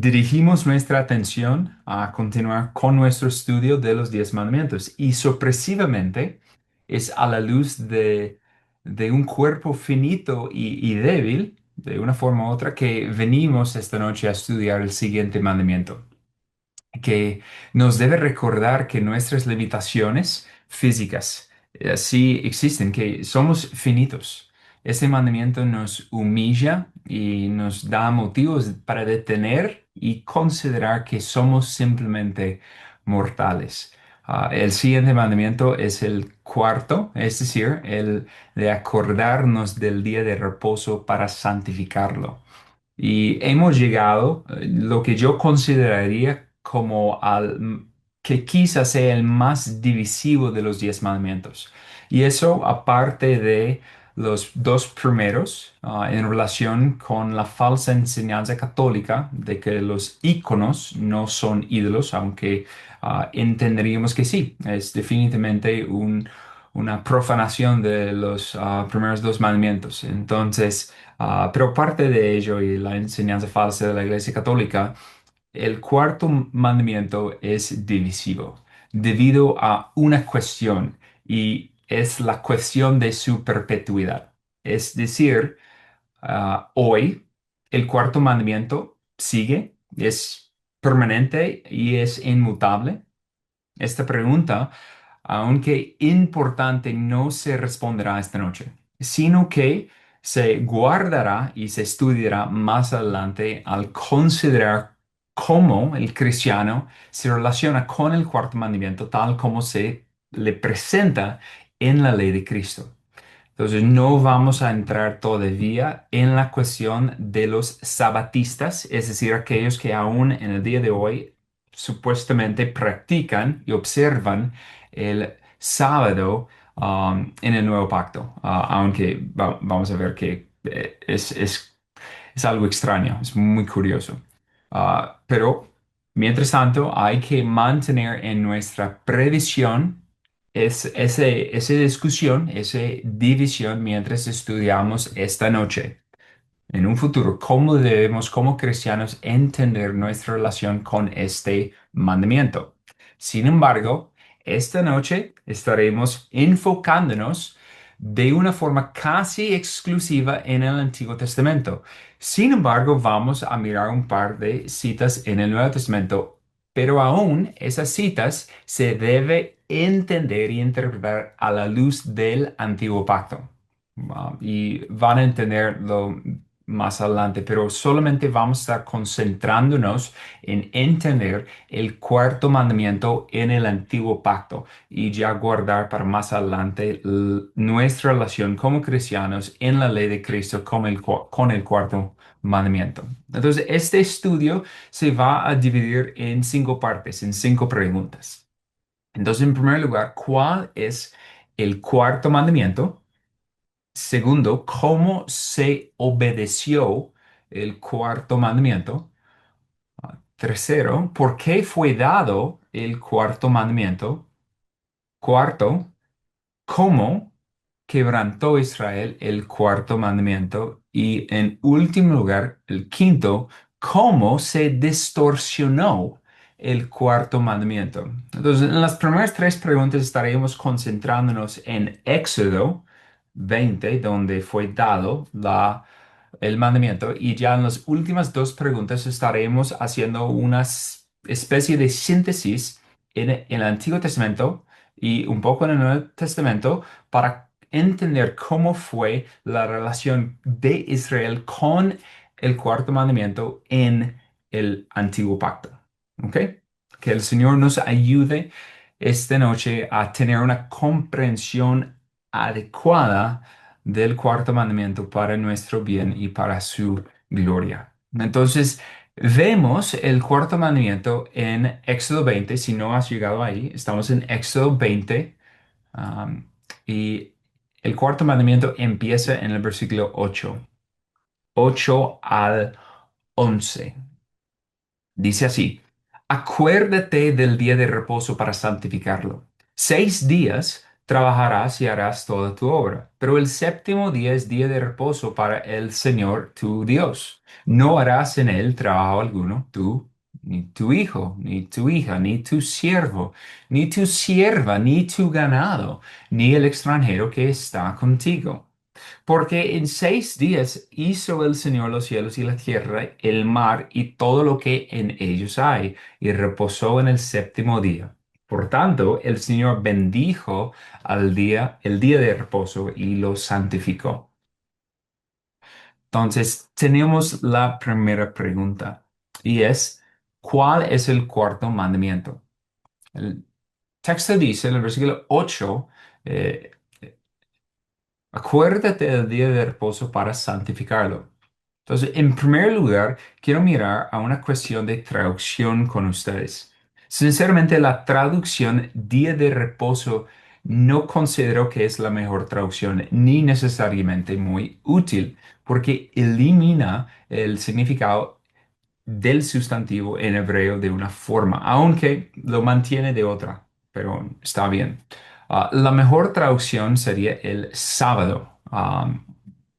dirigimos nuestra atención a continuar con nuestro estudio de los 10 mandamientos y sorpresivamente es a la luz de un cuerpo finito y débil, de una forma u otra, que venimos esta noche a estudiar el siguiente mandamiento, que nos debe recordar que nuestras limitaciones físicas sí existen, que somos finitos. Este mandamiento nos humilla y nos da motivos para detener y considerar que somos simplemente mortales. El siguiente mandamiento es el cuarto, es decir, el de acordarnos del día de reposo para santificarlo. Y hemos llegado, lo que yo consideraría como que quizás sea el más divisivo de los 10 mandamientos. Y eso aparte de los dos primeros, en relación con la falsa enseñanza católica de que los íconos no son ídolos, aunque entenderíamos que sí, es definitivamente una profanación de los primeros dos mandamientos. Entonces, pero aparte de ello y la enseñanza falsa de la Iglesia Católica, el cuarto mandamiento es divisivo debido a una cuestión y es la cuestión de su perpetuidad. Es decir, hoy el cuarto mandamiento sigue, es permanente y es inmutable. Esta pregunta, aunque importante, no se responderá esta noche, sino que se guardará y se estudiará más adelante al considerar cómo el cristiano se relaciona con el cuarto mandamiento tal como se le presenta en la ley de Cristo. Entonces, no vamos a entrar todavía en la cuestión de los sabatistas, es decir, aquellos que aún en el día de hoy supuestamente practican y observan el sábado en el nuevo pacto, aunque vamos a ver que es algo extraño, es muy curioso. Pero, mientras tanto, hay que mantener en nuestra previsión esa discusión, esa división mientras estudiamos esta noche. En un futuro, ¿cómo debemos como cristianos entender nuestra relación con este mandamiento? Sin embargo, esta noche estaremos enfocándonos de una forma casi exclusiva en el Antiguo Testamento. Sin embargo, vamos a mirar un par de citas en el Nuevo Testamento, pero aún esas citas se debe entender y interpretar a la luz del Antiguo Pacto. Y van a entenderlo más adelante, pero solamente vamos a estar concentrándonos en entender el cuarto mandamiento en el antiguo pacto y ya guardar para más adelante nuestra relación como cristianos en la ley de Cristo con el cuarto mandamiento. Entonces, este estudio se va a dividir en 5 partes, en 5 preguntas. Entonces, en primer lugar, ¿cuál es el cuarto mandamiento? Segundo, ¿cómo se obedeció el cuarto mandamiento? Tercero, ¿por qué fue dado el cuarto mandamiento? Cuarto, ¿cómo quebrantó Israel el cuarto mandamiento? Y en último lugar, el quinto, ¿cómo se distorsionó el cuarto mandamiento? Entonces, en las primeras 3 preguntas estaremos concentrándonos en Éxodo 20, donde fue dado el mandamiento, y ya en las últimas 2 preguntas estaremos haciendo una especie de síntesis en el Antiguo Testamento y un poco en el Nuevo Testamento para entender cómo fue la relación de Israel con el cuarto mandamiento en el antiguo pacto. ¿Ok? Que el Señor nos ayude esta noche a tener una comprensión adecuada del cuarto mandamiento para nuestro bien y para su gloria. Entonces, vemos el cuarto mandamiento en Éxodo 20. Si no has llegado ahí, estamos en Éxodo 20. Y el cuarto mandamiento empieza en el versículo 8 al 11. Dice así: Acuérdate del día de reposo para santificarlo. 6 días trabajarás y harás toda tu obra. Pero el séptimo día es día de reposo para el Señor tu Dios. No harás en él trabajo alguno, tú, ni tu hijo, ni tu hija, ni tu siervo, ni tu sierva, ni tu ganado, ni el extranjero que está contigo. Porque en 6 días hizo el Señor los cielos y la tierra, el mar y todo lo que en ellos hay, y reposó en el séptimo día. Por tanto, el Señor bendijo el día de reposo y lo santificó. Entonces, tenemos la primera pregunta y es, ¿cuál es el cuarto mandamiento? El texto dice en el versículo 8, eh, acuérdate del día de reposo para santificarlo. Entonces, en primer lugar, quiero mirar a una cuestión de traducción con ustedes. Sinceramente, la traducción día de reposo no considero que es la mejor traducción ni necesariamente muy útil, porque elimina el significado del sustantivo en hebreo de una forma, aunque lo mantiene de otra, pero está bien. La mejor traducción sería el sábado,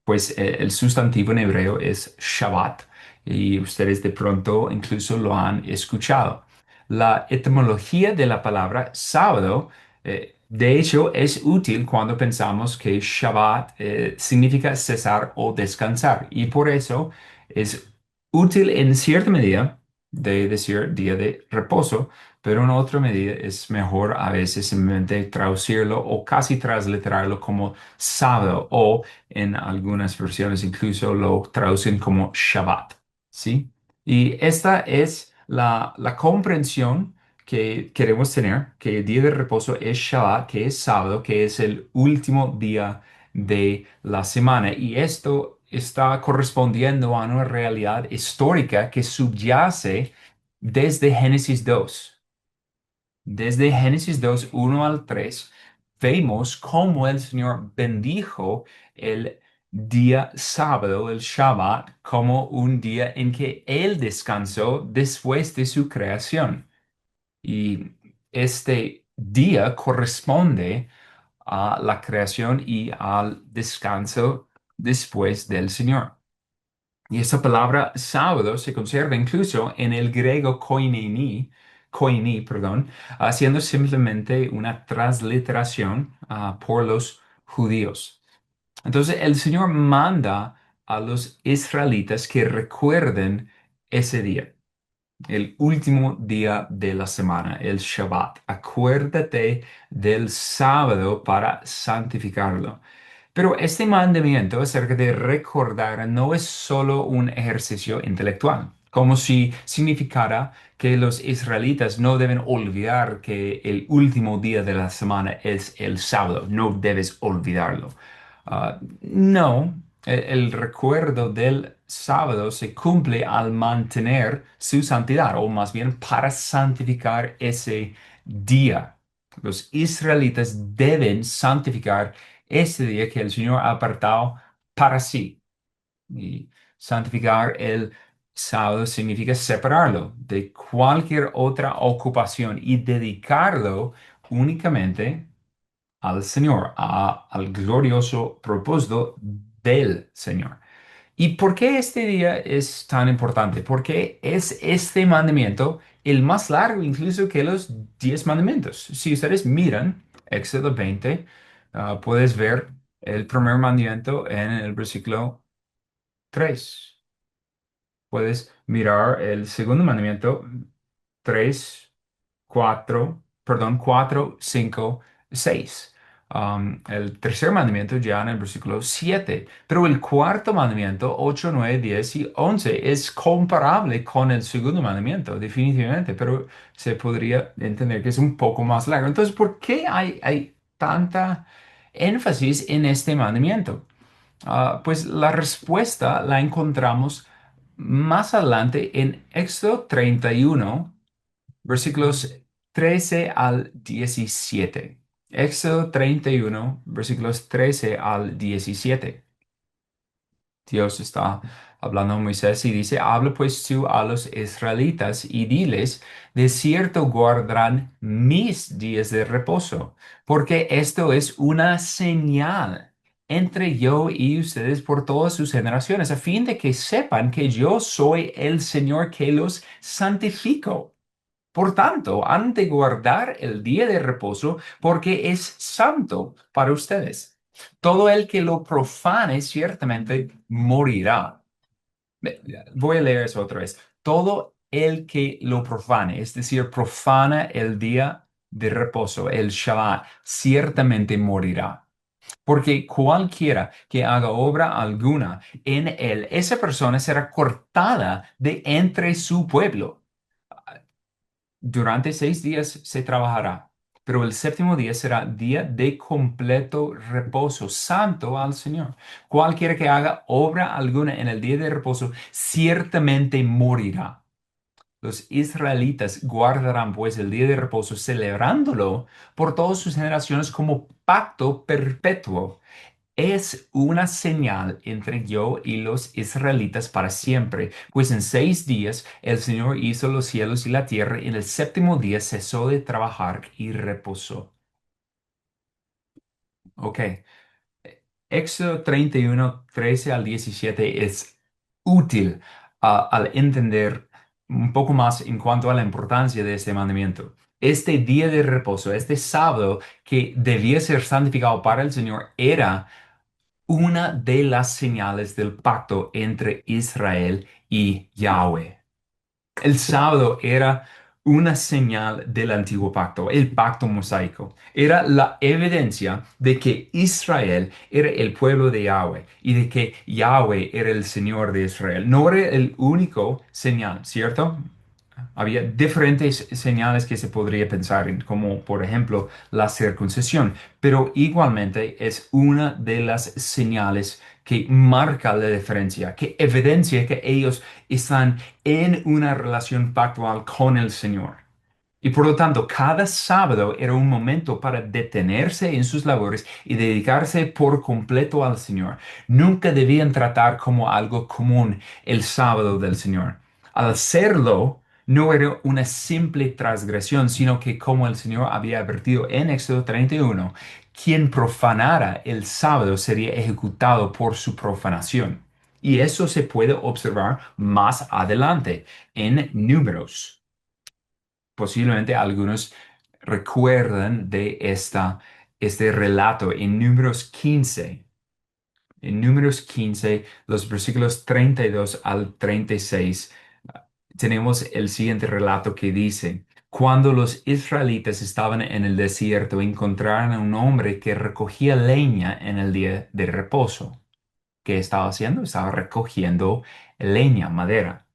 pues el sustantivo en hebreo es Shabbat y ustedes de pronto incluso lo han escuchado. La etimología de la palabra sábado, de hecho, es útil cuando pensamos que Shabbat significa cesar o descansar y por eso es útil en cierta medida de decir día de reposo, pero en otra medida es mejor a veces simplemente traducirlo o casi transliterarlo como sábado o en algunas versiones incluso lo traducen como Shabbat, ¿sí? Y esta es la comprensión que queremos tener, que el día de reposo es Shabbat, que es sábado, que es el último día de la semana. Y esto está correspondiendo a una realidad histórica que subyace desde Génesis 2. Desde Génesis 2 1 al 3 vemos cómo el Señor bendijo el día sábado, el Shabbat, como un día en que Él descansó después de su creación. Y este día corresponde a la creación y al descanso después del Señor. Y esta palabra sábado se conserva incluso en el griego koine, perdón, haciendo simplemente una transliteración por los judíos. Entonces el Señor manda a los israelitas que recuerden ese día, el último día de la semana, el Shabbat. Acuérdate del sábado para santificarlo. Pero este mandamiento acerca de recordar no es solo un ejercicio intelectual, como si significara que los israelitas no deben olvidar que el último día de la semana es el sábado, no debes olvidarlo. No, el recuerdo del sábado se cumple al mantener su santidad, o más bien para santificar ese día. Los israelitas deben santificar ese día que el Señor ha apartado para sí. Y santificar el sábado significa separarlo de cualquier otra ocupación y dedicarlo únicamente al Señor, al glorioso propósito del Señor. ¿Y por qué este día es tan importante? Porque es este mandamiento el más largo incluso que los 10 mandamientos. Si ustedes miran Éxodo 20, puedes ver el primer mandamiento en el versículo 3. Puedes mirar el segundo mandamiento 3, 4, perdón, 4, 5, 6. El tercer mandamiento ya en el versículo 7. Pero el cuarto mandamiento, 8, 9, 10 y 11, es comparable con el segundo mandamiento, definitivamente, pero se podría entender que es un poco más largo. Entonces, ¿por qué hay tanta énfasis en este mandamiento? Pues la respuesta la encontramos más adelante en Éxodo 31, versículos 13 al 17. Éxodo 31, versículos 13 al 17. Dios está hablando a Moisés y dice, habla pues tú a los israelitas y diles, de cierto guardarán mis días de reposo, porque esto es una señal entre yo y ustedes por todas sus generaciones, a fin de que sepan que yo soy el Señor que los santifico. Por tanto, han de guardar el día de reposo porque es santo para ustedes. Todo el que lo profane ciertamente morirá. Voy a leer eso otra vez. Todo el que lo profane, es decir, profana el día de reposo, el Shabbat, ciertamente morirá. Porque cualquiera que haga obra alguna en él, esa persona será cortada de entre su pueblo. Durante 6 días se trabajará, pero el séptimo día será día de completo reposo, santo al Señor. Cualquiera que haga obra alguna en el día de reposo, ciertamente morirá. Los israelitas guardarán pues el día de reposo, celebrándolo por todas sus generaciones como pacto perpetuo. Es una señal entre yo y los israelitas para siempre, pues en 6 días el Señor hizo los cielos y la tierra, y en el séptimo día cesó de trabajar y reposó. Ok, Éxodo 31 13 al 17 es útil al entender un poco más en cuanto a la importancia de este mandamiento. Este día de reposo, este sábado que debía ser santificado para el Señor, era una de las señales del pacto entre Israel y Yahweh. El sábado era una señal del antiguo pacto, el pacto mosaico. Era la evidencia de que Israel era el pueblo de Yahweh y de que Yahweh era el Señor de Israel. No era el único señal, ¿cierto? Había diferentes señales que se podría pensar en, como por ejemplo la circuncisión, pero igualmente es una de las señales que marca la diferencia, que evidencia que ellos están en una relación pactual con el Señor. Y por lo tanto, cada sábado era un momento para detenerse en sus labores y dedicarse por completo al Señor. Nunca debían tratar como algo común el sábado del Señor. Al hacerlo, no era una simple transgresión, sino que como el Señor había advertido en Éxodo 31, quien profanara el sábado sería ejecutado por su profanación. Y eso se puede observar más adelante en Números. Posiblemente algunos recuerdan de este relato en Números 15. En Números 15, los versículos 32 al 36, tenemos el siguiente relato que dice, cuando los israelitas estaban en el desierto, encontraron a un hombre que recogía leña en el día de reposo. ¿Qué estaba haciendo? Estaba recogiendo leña, madera.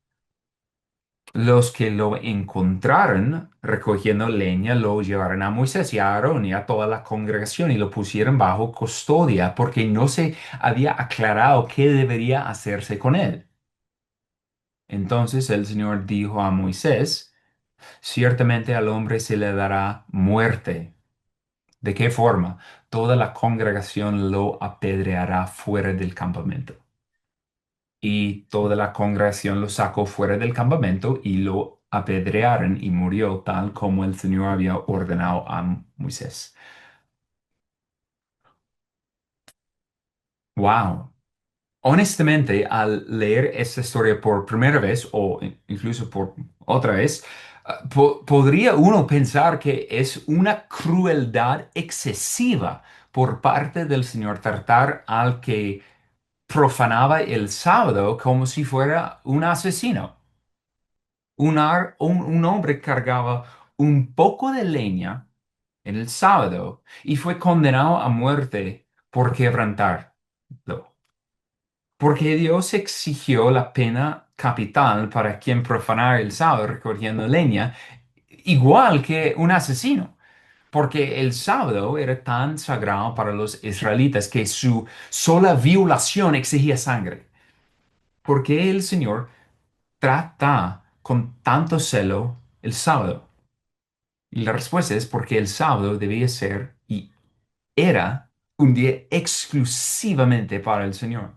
Los que lo encontraron recogiendo leña lo llevaron a Moisés y a Aarón y a toda la congregación y lo pusieron bajo custodia porque no se había aclarado qué debería hacerse con él. Entonces el Señor dijo a Moisés, ciertamente al hombre se le dará muerte. ¿De qué forma? Toda la congregación lo apedreará fuera del campamento. Y toda la congregación lo sacó fuera del campamento y lo apedrearon y murió tal como el Señor había ordenado a Moisés. Wow. Honestamente, al leer esta historia por primera vez o incluso por otra vez, podría uno pensar que es una crueldad excesiva por parte del Señor tratar al que profanaba el sábado como si fuera un asesino. Un hombre cargaba un poco de leña en el sábado y fue condenado a muerte por quebrantarlo. Porque Dios exigió la pena capital para quien profanara el sábado recogiendo leña, igual que un asesino. Porque el sábado era tan sagrado para los israelitas que su sola violación exigía sangre. Porque el Señor trata con tanto celo el sábado? Y la respuesta es porque el sábado debía ser y era un día exclusivamente para el Señor.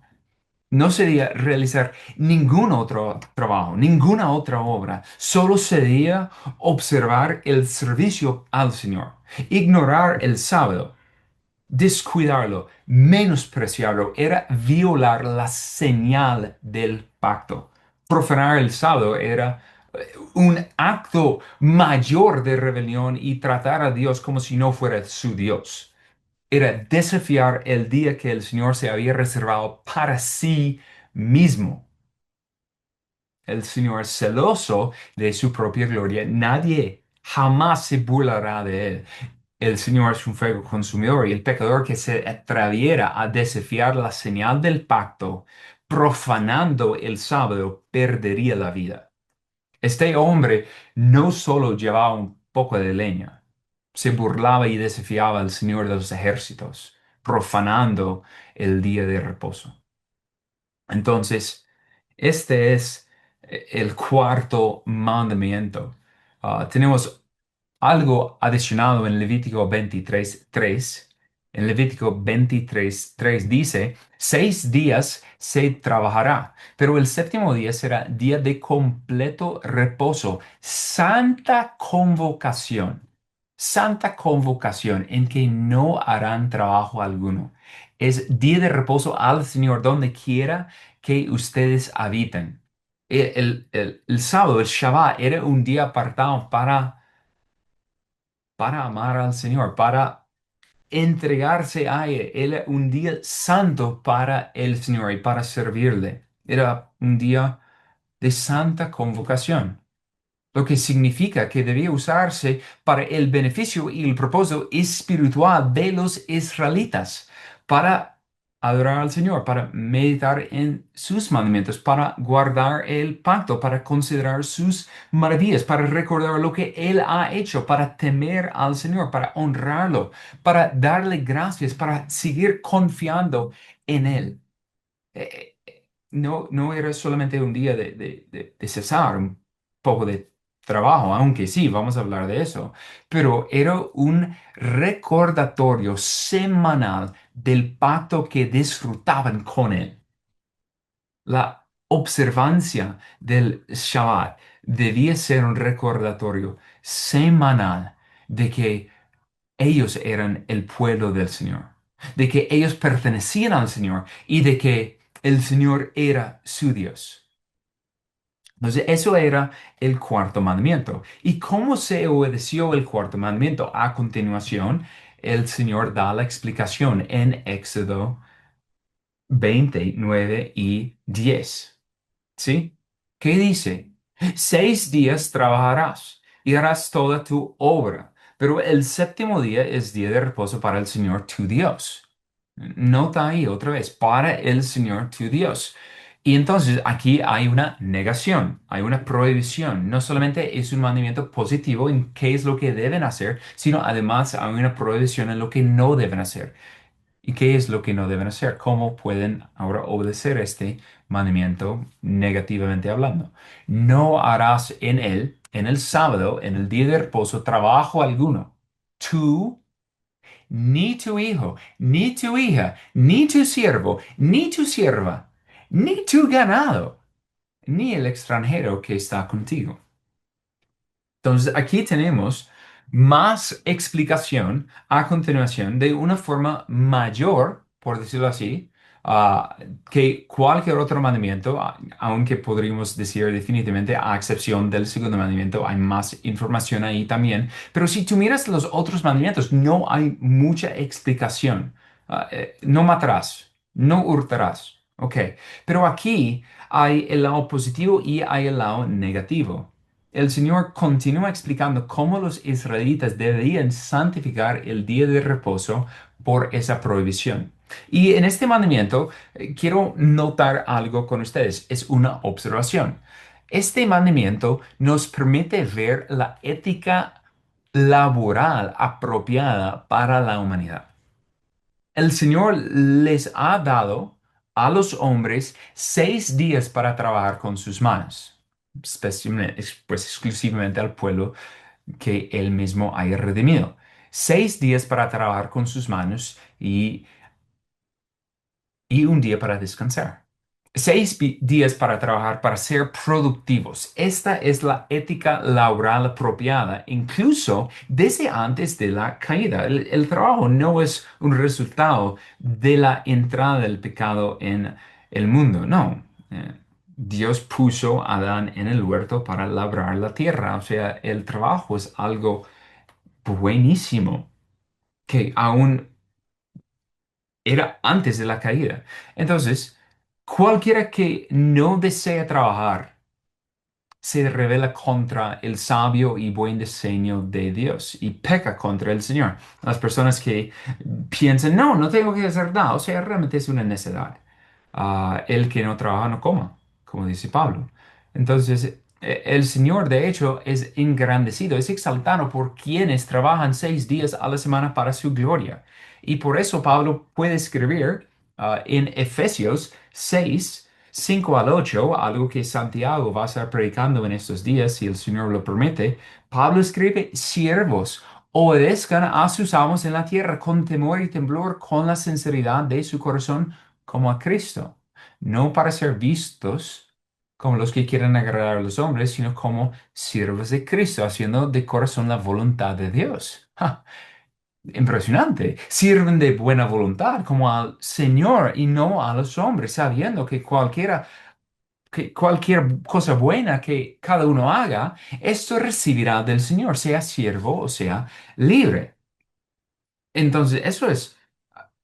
No sería realizar ningún otro trabajo, ninguna otra obra. Solo sería observar el servicio al Señor, ignorar el sábado, descuidarlo, menospreciarlo, era violar la señal del pacto. Profanar el sábado era un acto mayor de rebelión y tratar a Dios como si no fuera su Dios. Era desafiar el día que el Señor se había reservado para sí mismo. El Señor es celoso de su propia gloria. Nadie jamás se burlará de él. El Señor es un fuego consumidor y el pecador que se atreviera a desafiar la señal del pacto, profanando el sábado, perdería la vida. Este hombre no solo llevaba un poco de leña, se burlaba y desafiaba al Señor de los ejércitos, profanando el día de reposo. Entonces, este es el cuarto mandamiento. Tenemos algo adicionado en Levítico 23:3. En Levítico 23:3 dice, 6 días se trabajará, pero el séptimo día será día de completo reposo, santa convocación en que no harán trabajo alguno. Es día de reposo al Señor donde quiera que ustedes habiten. El sábado, el Shabbat, era un día apartado para amar al Señor, para entregarse a Él. Era un día santo para el Señor y para servirle. Era un día de santa convocación, lo que significa que debía usarse para el beneficio y el propósito espiritual de los israelitas, para adorar al Señor, para meditar en sus mandamientos, para guardar el pacto, para considerar sus maravillas, para recordar lo que Él ha hecho, para temer al Señor, para honrarlo, para darle gracias, para seguir confiando en Él. No era solamente un día de cesar un poco de trabajo, aunque sí, vamos a hablar de eso, pero era un recordatorio semanal del pacto que disfrutaban con él. La observancia del Shabbat debía ser un recordatorio semanal de que ellos eran el pueblo del Señor, de que ellos pertenecían al Señor y de que el Señor era su Dios. Entonces, eso era el cuarto mandamiento. ¿Y cómo se obedeció el cuarto mandamiento? A continuación, el Señor da la explicación en Éxodo 29 y 10. ¿Sí? ¿Qué dice? 6 días trabajarás y harás toda tu obra, pero el séptimo día es día de reposo para el Señor tu Dios. Nota ahí otra vez, para el Señor tu Dios. Y entonces aquí hay una negación, hay una prohibición. No solamente es un mandamiento positivo en qué es lo que deben hacer, sino además hay una prohibición en lo que no deben hacer. ¿Y qué es lo que no deben hacer? ¿Cómo pueden ahora obedecer este mandamiento negativamente hablando? No harás en el sábado, en el día de reposo, trabajo alguno. Tú, ni tu hijo, ni tu hija, ni tu siervo, ni tu sierva, ni tu ganado, ni el extranjero que está contigo. Entonces, aquí tenemos más explicación a continuación de una forma mayor, por decirlo así, ah, que cualquier otro mandamiento, aunque podríamos decir definitivamente, a excepción del segundo mandamiento, hay más información ahí también. Pero si tú miras los otros mandamientos, no hay mucha explicación. No matarás, no hurtarás. Ok, pero aquí hay el lado positivo y hay el lado negativo. El Señor continúa explicando cómo los israelitas deberían santificar el día de reposo por esa prohibición. Y en este mandamiento quiero notar algo con ustedes. Es una observación. Este mandamiento nos permite ver la ética laboral apropiada para la humanidad. El Señor les ha dado a los hombres 6 días para trabajar con sus manos, especialmente, pues exclusivamente al pueblo que Él mismo haya redimido. 6 días para trabajar con sus manos y un día para descansar. días para trabajar, para ser productivos. Esta es la ética laboral apropiada, incluso desde antes de la caída. El trabajo no es un resultado de la entrada del pecado en el mundo, no. Dios puso a Adán en el huerto para labrar la tierra. O sea, el trabajo es algo buenísimo que aún era antes de la caída. Entonces, cualquiera que no desea trabajar se revela contra el sabio y buen diseño de Dios y peca contra el Señor. Las personas que piensan, no, no tengo que hacer nada, o sea, realmente es una necedad. El que no trabaja no coma, como dice Pablo. Entonces, el Señor, de hecho, es engrandecido, es exaltado por quienes trabajan 6 días a la semana para su gloria. Y por eso Pablo puede escribir en Efesios 6, 5 al 8, algo que Santiago va a estar predicando en estos días, si el Señor lo permite. Pablo escribe, siervos, obedezcan a sus amos en la tierra con temor y temblor, con la sinceridad de su corazón, como a Cristo, no para ser vistos como los que quieren agradar a los hombres, sino como siervos de Cristo, haciendo de corazón la voluntad de Dios. ¡Ja! Impresionante. Sirven de buena voluntad como al Señor y no a los hombres, sabiendo que cualquier cosa buena que cada uno haga, esto recibirá del Señor, sea siervo o sea libre. Entonces, eso es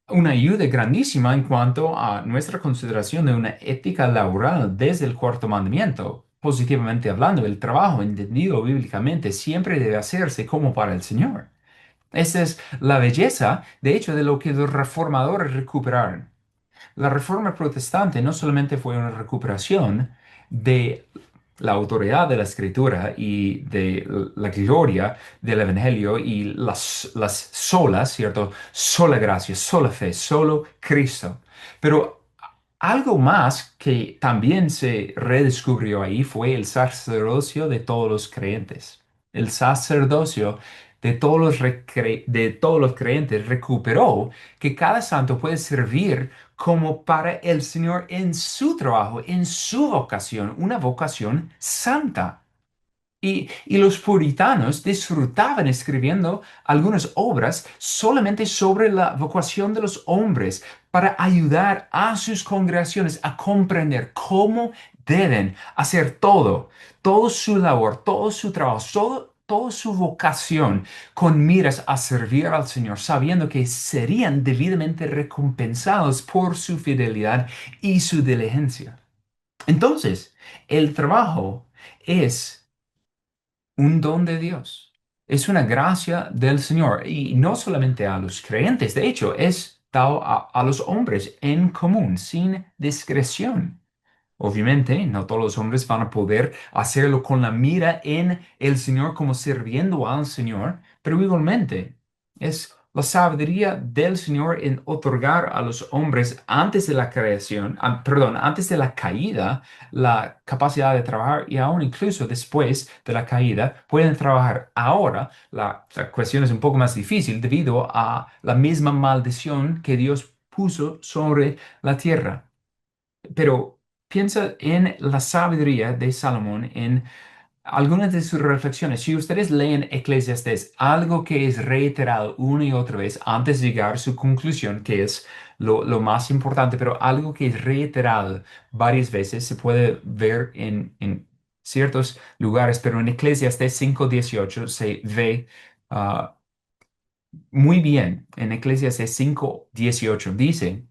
una ayuda grandísima en cuanto a nuestra consideración de una ética laboral desde el cuarto mandamiento. Positivamente hablando, el trabajo entendido bíblicamente siempre debe hacerse como para el Señor. Esa es la belleza, de hecho, de lo que los reformadores recuperaron. La reforma protestante no solamente fue una recuperación de la autoridad de la escritura y de la gloria del evangelio y las solas, ¿cierto? Sola gracia, sola fe, solo Cristo. Pero algo más que también se redescubrió ahí fue el sacerdocio de todos los creyentes. El sacerdocio de todos los creyentes recuperó que cada santo puede servir como para el Señor en su trabajo, en su vocación, una vocación santa. Y los puritanos disfrutaban escribiendo algunas obras solamente sobre la vocación de los hombres para ayudar a sus congregaciones a comprender cómo deben hacer todo su labor, todo su trabajo, toda su vocación con miras a servir al Señor, sabiendo que serían debidamente recompensados por su fidelidad y su diligencia. Entonces, el trabajo es un don de Dios. Es una gracia del Señor y no solamente a los creyentes, de hecho, es dado a los hombres en común, sin discreción. Obviamente, no todos los hombres van a poder hacerlo con la mira en el Señor como sirviendo al Señor, pero igualmente es la sabiduría del Señor en otorgar a los hombres antes de la creación, perdón, antes de la caída, la capacidad de trabajar y aún incluso después de la caída pueden trabajar. Ahora, la cuestión es un poco más difícil debido a la misma maldición que Dios puso sobre la tierra. Pero piensa en la sabiduría de Salomón en algunas de sus reflexiones. Si ustedes leen Eclesiastés, algo que es reiterado una y otra vez antes de llegar a su conclusión, que es lo más importante, pero algo que es reiterado varias veces, se puede ver en ciertos lugares, pero en Eclesiastés 5:18 se ve muy bien. En Eclesiastés 5:18 dice.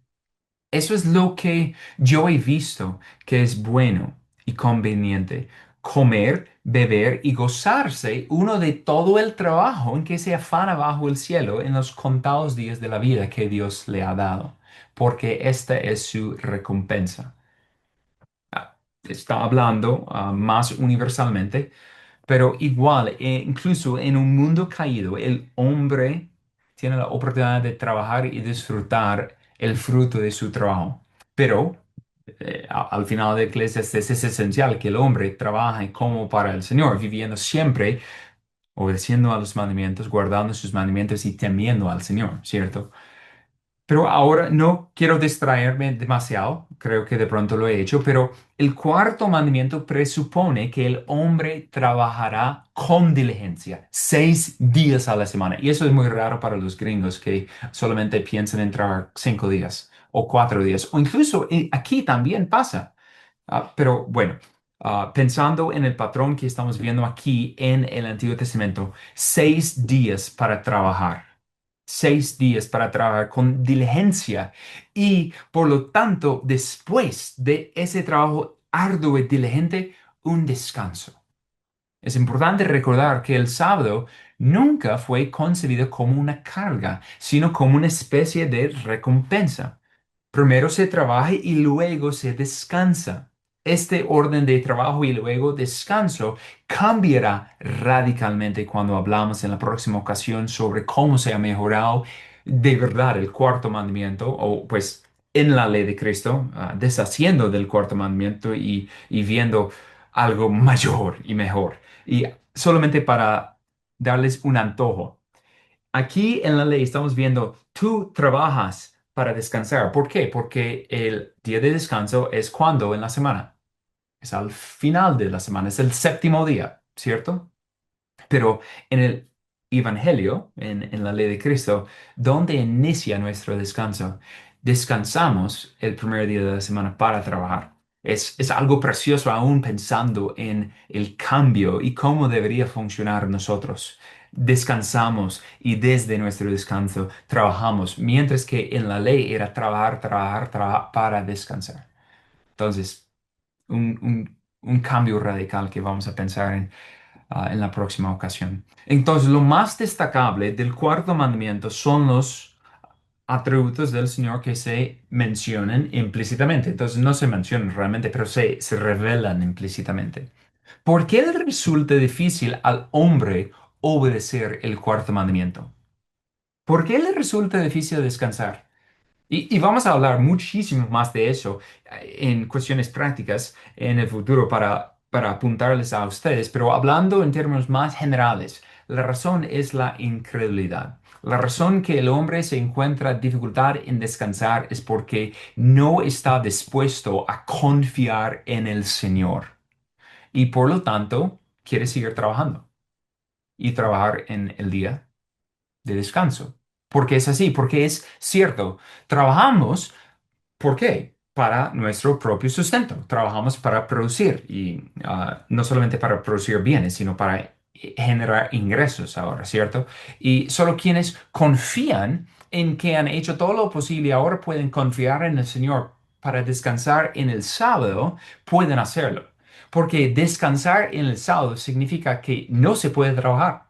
Eso es lo que yo he visto que es bueno y conveniente. Comer, beber y gozarse uno de todo el trabajo en que se afana bajo el cielo en los contados días de la vida que Dios le ha dado, porque esta es su recompensa. Está hablando más universalmente, pero igual, incluso en un mundo caído, el hombre tiene la oportunidad de trabajar y disfrutar el fruto de su trabajo. Pero al final de Eclesiastes es esencial que el hombre trabaje como para el Señor, viviendo siempre obedeciendo a los mandamientos, guardando sus mandamientos y temiendo al Señor, ¿cierto? Pero ahora no quiero distraerme demasiado, creo que de pronto lo he hecho, pero el cuarto mandamiento presupone que el hombre trabajará con diligencia 6 días a la semana. Y eso es muy raro para los gringos que solamente piensan en trabajar 5 días o 4 días, o incluso aquí también pasa. Pero bueno, pensando en el patrón que estamos viendo aquí en el Antiguo Testamento, 6 días para trabajar. 6 días para trabajar con diligencia y por lo tanto después de ese trabajo arduo y diligente, un descanso. Es importante recordar que el sábado nunca fue concebido como una carga, sino como una especie de recompensa. Primero se trabaja y luego se descansa. Este orden de trabajo y luego descanso cambiará radicalmente cuando hablamos en la próxima ocasión sobre cómo se ha mejorado de verdad el cuarto mandamiento, o pues en la ley de Cristo, deshaciendo del cuarto mandamiento y viendo algo mayor y mejor. Y solamente para darles un antojo. Aquí en la ley estamos viendo, tú trabajas para descansar. ¿Por qué? Porque el día de descanso es cuando en la semana. Es al final de la semana, es el séptimo día, ¿cierto? Pero en el Evangelio, en la ley de Cristo, ¿dónde inicia nuestro descanso? Descansamos el primer día de la semana para trabajar. Es algo precioso aún pensando en el cambio y cómo debería funcionar nosotros. Descansamos y desde nuestro descanso trabajamos, mientras que en la ley era trabajar, trabajar, trabajar para descansar. Entonces, un cambio radical que vamos a pensar en la próxima ocasión. Entonces, lo más destacable del cuarto mandamiento son los atributos del Señor que se mencionan implícitamente. Entonces, no se mencionan realmente, pero se revelan implícitamente. ¿Por qué le resulta difícil al hombre obedecer el cuarto mandamiento? ¿Por qué le resulta difícil descansar? Y vamos a hablar muchísimo más de eso en cuestiones prácticas en el futuro para apuntarles a ustedes, pero hablando en términos más generales, la razón es la incredulidad. La razón que el hombre se encuentra dificultad en descansar es porque no está dispuesto a confiar en el Señor y por lo tanto quiere seguir trabajando y trabajar en el día de descanso. Porque es así, porque es cierto, trabajamos. ¿Por qué? Para nuestro propio sustento. Trabajamos para producir y no solamente para producir bienes, sino para generar ingresos ahora, ¿cierto? Y solo quienes confían en que han hecho todo lo posible y ahora pueden confiar en el Señor para descansar en el sábado, pueden hacerlo. Porque descansar en el sábado significa que no se puede trabajar,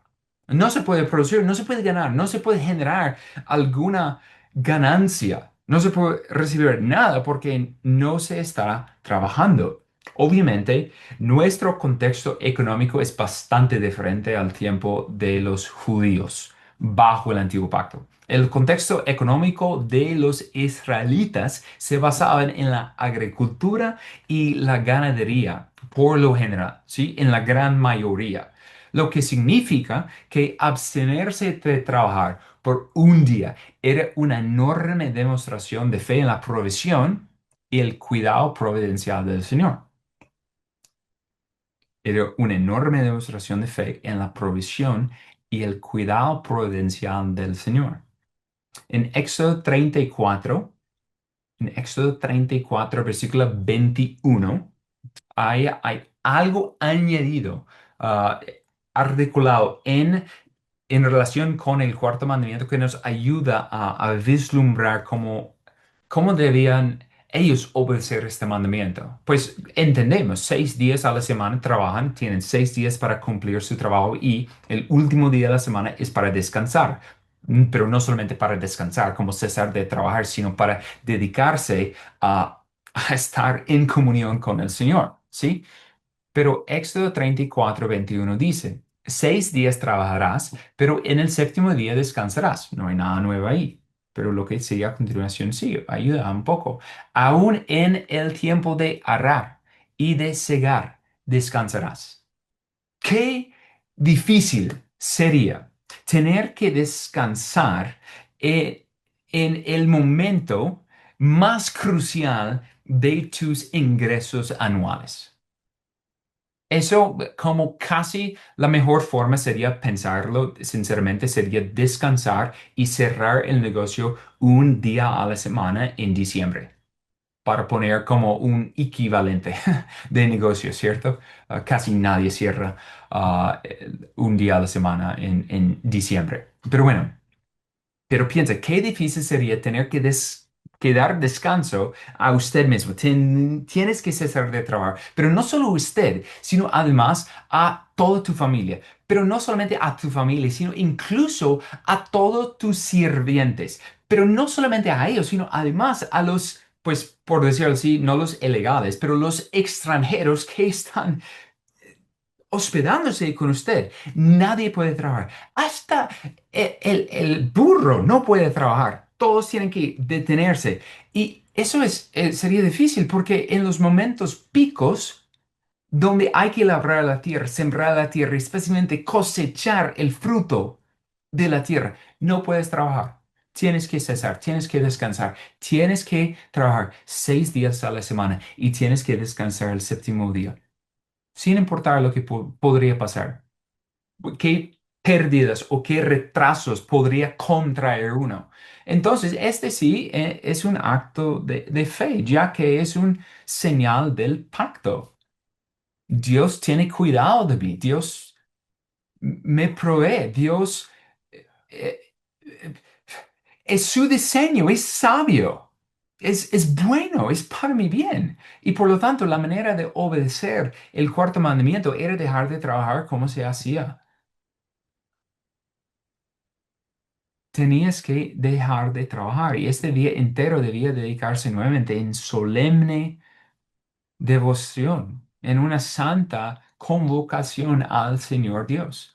no se puede producir, no se puede ganar, no se puede generar alguna ganancia. No se puede recibir nada porque no se está trabajando. Obviamente, nuestro contexto económico es bastante diferente al tiempo de los judíos bajo el antiguo pacto. El contexto económico de los israelitas se basaba en la agricultura y la ganadería, por lo general, ¿sí? En la gran mayoría. Lo que significa que abstenerse de trabajar por un día era una enorme demostración de fe en la provisión y el cuidado providencial del Señor. Era una enorme demostración de fe en la provisión y el cuidado providencial del Señor. En Éxodo 34, versículo 21, hay algo añadido, ah, articulado en relación con el cuarto mandamiento que nos ayuda a vislumbrar cómo debían ellos obedecer este mandamiento. Pues entendemos, 6 días a la semana trabajan, tienen 6 días para cumplir su trabajo y el último día de la semana es para descansar. Pero no solamente para descansar, como cesar de trabajar, sino para dedicarse a estar en comunión con el Señor, ¿sí? Pero Éxodo 34:21 dice, 6 días trabajarás, pero en el séptimo día descansarás. No hay nada nuevo ahí. Pero lo que sigue a continuación sí, ayuda un poco. Aún en el tiempo de arar y de segar, descansarás. Qué difícil sería tener que descansar eh, en el momento más crucial de tus ingresos anuales. Eso como casi la mejor forma sería pensarlo, sinceramente, sería descansar y cerrar el negocio un día a la semana en diciembre, para poner como un equivalente de negocio, ¿cierto? Casi nadie cierra un día a la semana en diciembre. Pero bueno. Pero piensa, qué difícil sería tener que dar descanso a usted mismo. Tienes que cesar de trabajar, pero no solo usted, sino además a toda tu familia. Pero no solamente a tu familia, sino incluso a todos tus sirvientes. Pero no solamente a ellos, sino además a los, pues por decirlo así, no los ilegales, pero los extranjeros que están hospedándose con usted. Nadie puede trabajar. Hasta el burro no puede trabajar. Todos tienen que detenerse. Y eso sería difícil porque en los momentos picos donde hay que labrar la tierra, sembrar la tierra y especialmente cosechar el fruto de la tierra, no puedes trabajar. Tienes que cesar, tienes que descansar, tienes que trabajar 6 días a la semana y tienes que descansar el séptimo día sin importar lo que podría pasar. ¿Qué pérdidas o qué retrasos podría contraer uno? Entonces, este sí es un acto de fe, ya que es un señal del pacto. Dios tiene cuidado de mí, Dios me provee, Dios eh, eh, es su diseño, es sabio, es bueno, es para mi bien. Y por lo tanto, la manera de obedecer el cuarto mandamiento era dejar de trabajar como se hacía. Tenías que dejar de trabajar y este día entero debía dedicarse nuevamente en solemne devoción, en una santa convocación al Señor Dios.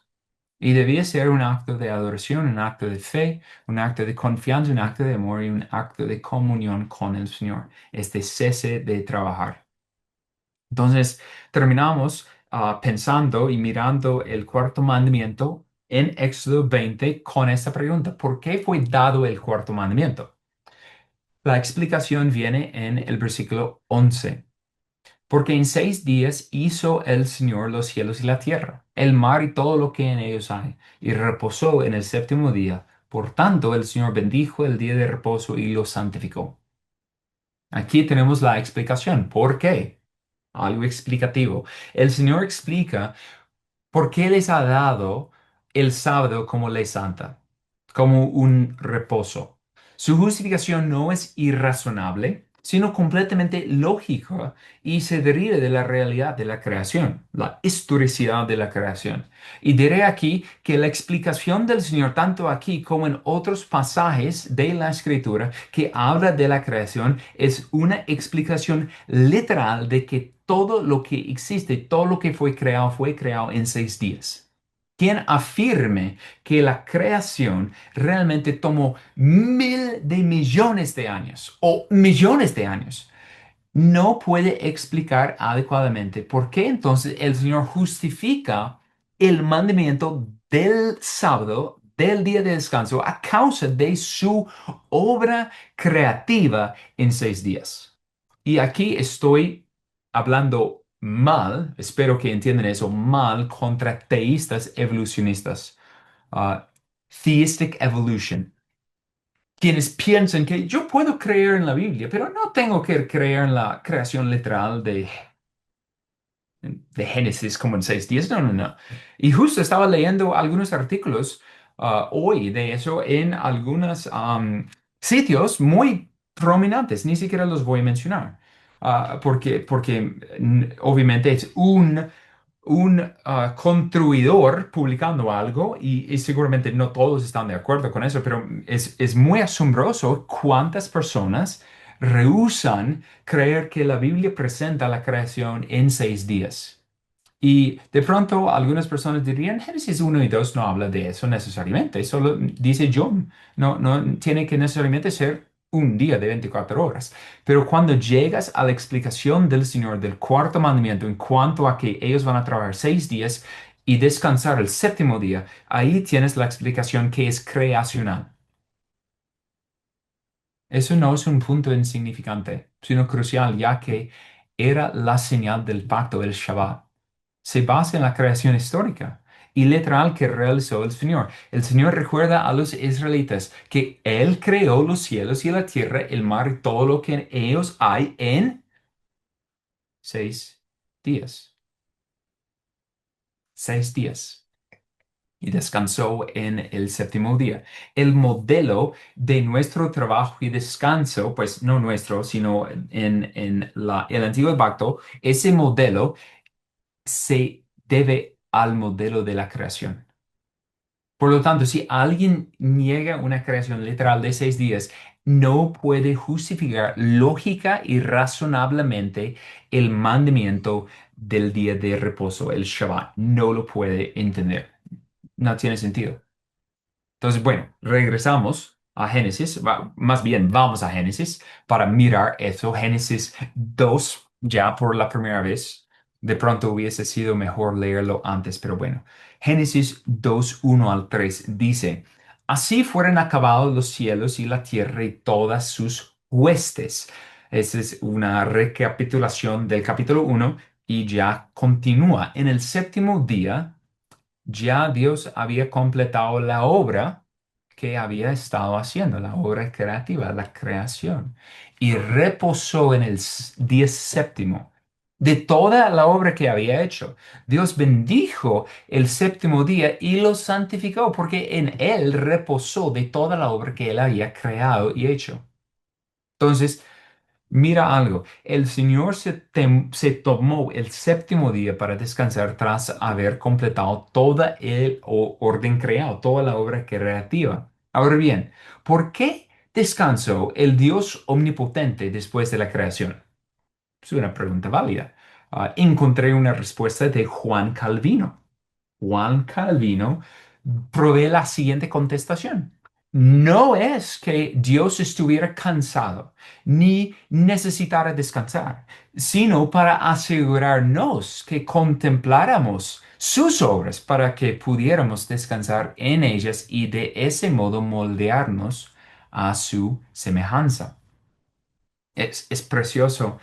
Y debía ser un acto de adoración, un acto de fe, un acto de confianza, un acto de amor y un acto de comunión con el Señor. Este cese de trabajar. Entonces, terminamos pensando y mirando el cuarto mandamiento en Éxodo 20 con esta pregunta: ¿por qué fue dado el cuarto mandamiento? La explicación viene en el versículo 11. Porque en 6 días hizo el Señor los cielos y la tierra, el mar y todo lo que en ellos hay, y reposó en el séptimo día. Por tanto, el Señor bendijo el día de reposo y lo santificó. Aquí tenemos la explicación. ¿Por qué? Algo explicativo. El Señor explica por qué les ha dado el sábado como ley santa, como un reposo. Su justificación no es irrazonable, sino completamente lógica y se deriva de la realidad de la creación, la historicidad de la creación. Y diré aquí que la explicación del Señor, tanto aquí como en otros pasajes de la Escritura que habla de la creación, es una explicación literal de que todo lo que existe, todo lo que fue creado en 6 días. Quien afirme que la creación realmente tomó mil de millones de años o millones de años, no puede explicar adecuadamente por qué entonces el Señor justifica el mandamiento del sábado, del día de descanso, a causa de su obra creativa en 6 días. Y aquí estoy hablando mal, espero que entiendan eso, mal contra teístas evolucionistas. ah, Theistic evolution, quienes piensan que yo puedo creer en la Biblia, pero no tengo que creer en la creación literal de Génesis como en 6 días. No, no, no. Y justo estaba leyendo algunos artículos hoy de eso en algunos sitios muy prominentes. Ni siquiera los voy a mencionar. Porque obviamente es un construidor publicando algo y seguramente no todos están de acuerdo con eso, pero es muy asombroso cuántas personas rehúsan creer que la Biblia presenta la creación en 6 días. Y de pronto algunas personas dirían, Génesis 1 y 2 no habla de eso necesariamente, solo dice John, no, no tiene que necesariamente ser un día de 24 horas. Pero cuando llegas a la explicación del Señor del cuarto mandamiento en cuanto a que ellos van a trabajar 6 días y descansar el séptimo día, ahí tienes la explicación que es creacional. Eso no es un punto insignificante, sino crucial, ya que era la señal del pacto, el Shabbat. Se basa en la creación histórica y literal que realizó el Señor. El Señor recuerda a los israelitas que Él creó los cielos y la tierra, el mar y todo lo que en ellos hay en 6 días. 6 días. Y descansó en el séptimo día. El modelo de nuestro trabajo y descanso, pues no nuestro, sino en el antiguo pacto, ese modelo se debe al modelo de la creación. Por lo tanto, si alguien niega una creación literal de 6 días, no puede justificar lógica y razonablemente el mandamiento del día de reposo, el Shabbat. No lo puede entender. No tiene sentido. Entonces, bueno, regresamos a Génesis, más bien vamos a Génesis para mirar eso. Génesis 2 ya por la primera vez. De pronto hubiese sido mejor leerlo antes, pero bueno. Génesis 2 1 al 3 dice, así fueron acabados los cielos y la tierra y todas sus huestes. Esa es una recapitulación del capítulo 1 y ya continúa. En el séptimo día ya Dios había completado la obra que había estado haciendo, la obra creativa, la creación, y reposó en el día séptimo de toda la obra que había hecho. Dios bendijo el séptimo día y lo santificó porque en él reposó de toda la obra que él había creado y hecho. Entonces, mira algo, el Señor se tomó el séptimo día para descansar tras haber completado toda el orden creado, toda la obra creativa. Ahora bien, ¿por qué descansó el Dios omnipotente después de la creación? Es una pregunta válida. Encontré una respuesta de Juan Calvino. Juan Calvino provee la siguiente contestación. No es que Dios estuviera cansado ni necesitara descansar, sino para asegurarnos que contempláramos sus obras para que pudiéramos descansar en ellas y de ese modo moldearnos a su semejanza. Es precioso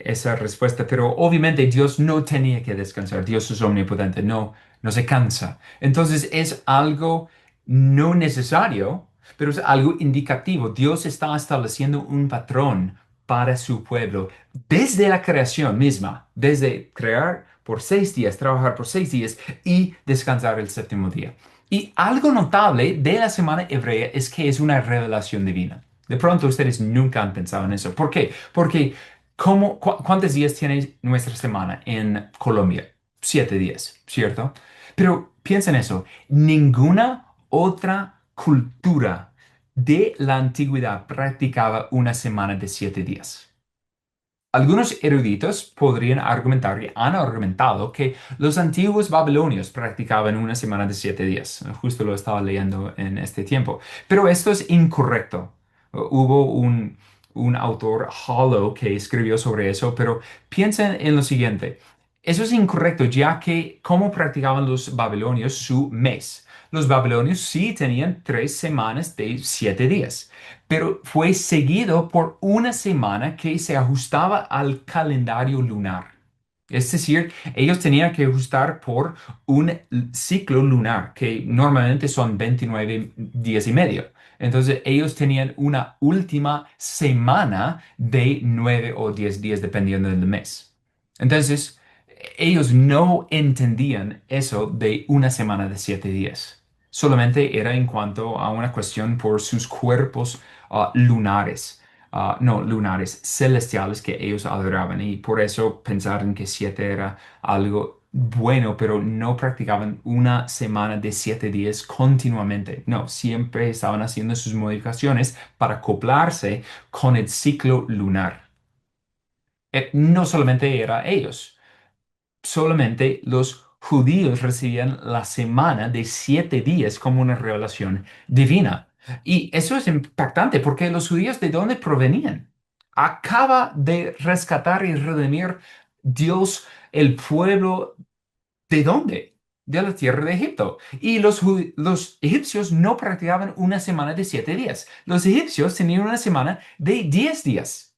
esa respuesta, pero obviamente Dios no tenía que descansar. Dios es omnipotente, no se cansa. Entonces es algo no necesario, pero es algo indicativo. Dios está estableciendo un patrón para su pueblo desde la creación misma, desde crear por 6 días, trabajar por 6 días y descansar el séptimo día. Y algo notable de la semana hebrea es que es una revelación divina. De pronto ustedes nunca han pensado en eso. ¿Por qué? Porque ¿cuántos días tiene nuestra semana en Colombia? 7 días, ¿cierto? Pero piensa en eso. Ninguna otra cultura de la antigüedad practicaba una semana de 7 días. Algunos eruditos podrían argumentar y han argumentado que los antiguos babilonios practicaban una semana de 7 días. Justo lo estaba leyendo en este tiempo. Pero esto es incorrecto. Hubo un autor, Hollow, que escribió sobre eso, pero piensen en lo siguiente. Eso es incorrecto, ya que ¿cómo practicaban los babilonios su mes? Los babilonios sí tenían 3 semanas de 7 días, pero fue seguido por una semana que se ajustaba al calendario lunar. Es decir, ellos tenían que ajustar por un ciclo lunar, que normalmente son 29 días y medio. Entonces, ellos tenían una última semana de 9 o 10 días, dependiendo del mes. Entonces, ellos no entendían eso de una semana de 7 días. Solamente era en cuanto a una cuestión por sus cuerpos lunares, no lunares, celestiales que ellos adoraban y por eso pensaron que 7 era algo bueno, pero no practicaban una semana de 7 días continuamente. No, siempre estaban haciendo sus modificaciones para acoplarse con el ciclo lunar. No solamente era ellos. Solamente los judíos recibían la semana de 7 días como una revelación divina. Y eso es impactante porque los judíos, ¿de dónde provenían? Acaba de rescatar y redimir Dios el pueblo. ¿De dónde? de la tierra de Egipto. Y los egipcios no practicaban una semana de 7 días. Los egipcios tenían una semana de 10 días.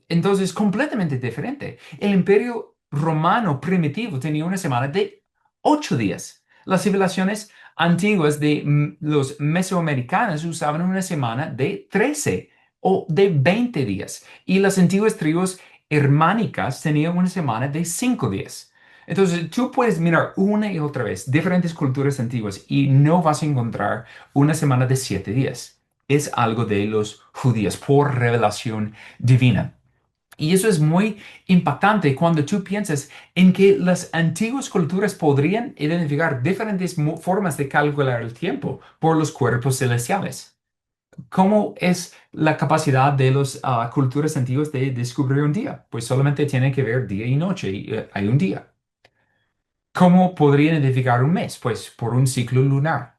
Entonces, completamente diferente. El imperio romano primitivo tenía una semana de 8 días. Las civilizaciones antiguas de los mesoamericanos usaban una semana de 13 o de 20 días. Y las antiguas tribus germánicas tenían una semana de 5 días. Entonces, tú puedes mirar una y otra vez diferentes culturas antiguas y no vas a encontrar una semana de 7 días. Es algo de los judíos por revelación divina. Y eso es muy impactante cuando tú piensas en que las antiguas culturas podrían identificar diferentes formas de calcular el tiempo por los cuerpos celestiales. ¿Cómo es la capacidad de las culturas antiguas de descubrir un día? Pues solamente tiene que ver día y noche y hay un día. ¿Cómo podría identificar un mes? Pues por un ciclo lunar.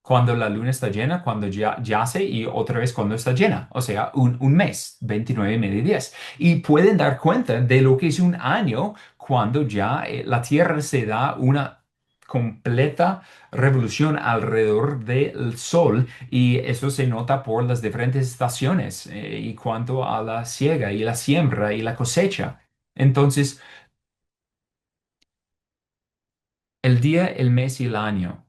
Cuando la luna está llena, cuando ya yace y otra vez cuando está llena. O sea, un mes, 29 y medio días. Y pueden dar cuenta de lo que es un año cuando ya la Tierra se da una completa revolución alrededor del Sol y eso se nota por las diferentes estaciones y cuanto a la siega y la siembra y la cosecha. Entonces, el día, el mes y el año.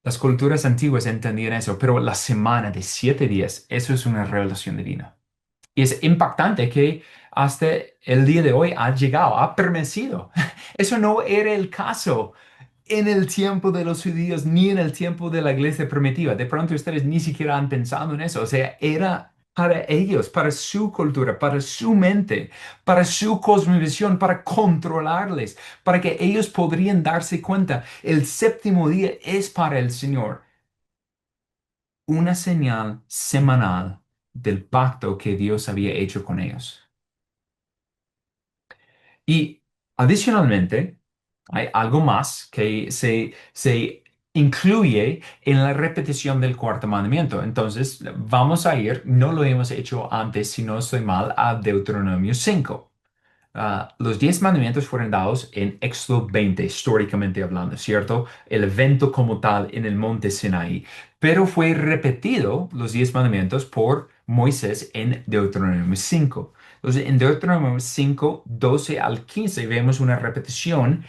Las culturas antiguas entendían eso, pero la semana de 7 días, eso es una revelación divina. Y es impactante que hasta el día de hoy ha llegado, ha permanecido. Eso no era el caso en el tiempo de los judíos ni en el tiempo de la iglesia primitiva. De pronto ustedes ni siquiera han pensado en eso. O sea, era para ellos, para su cultura, para su mente, para su cosmovisión, para controlarles, para que ellos podrían darse cuenta. El séptimo día es para el Señor una señal semanal del pacto que Dios había hecho con ellos. Y adicionalmente, hay algo más que se incluye en la repetición del cuarto mandamiento. Entonces, vamos a ir, no lo hemos hecho antes, si no estoy mal, a Deuteronomio 5. Los 10 mandamientos fueron dados en Éxodo 20, históricamente hablando, ¿cierto? El evento como tal en el monte Sinaí. Pero fue repetido los 10 mandamientos por Moisés en Deuteronomio 5. Entonces, en Deuteronomio 5, 12 al 15 vemos una repetición,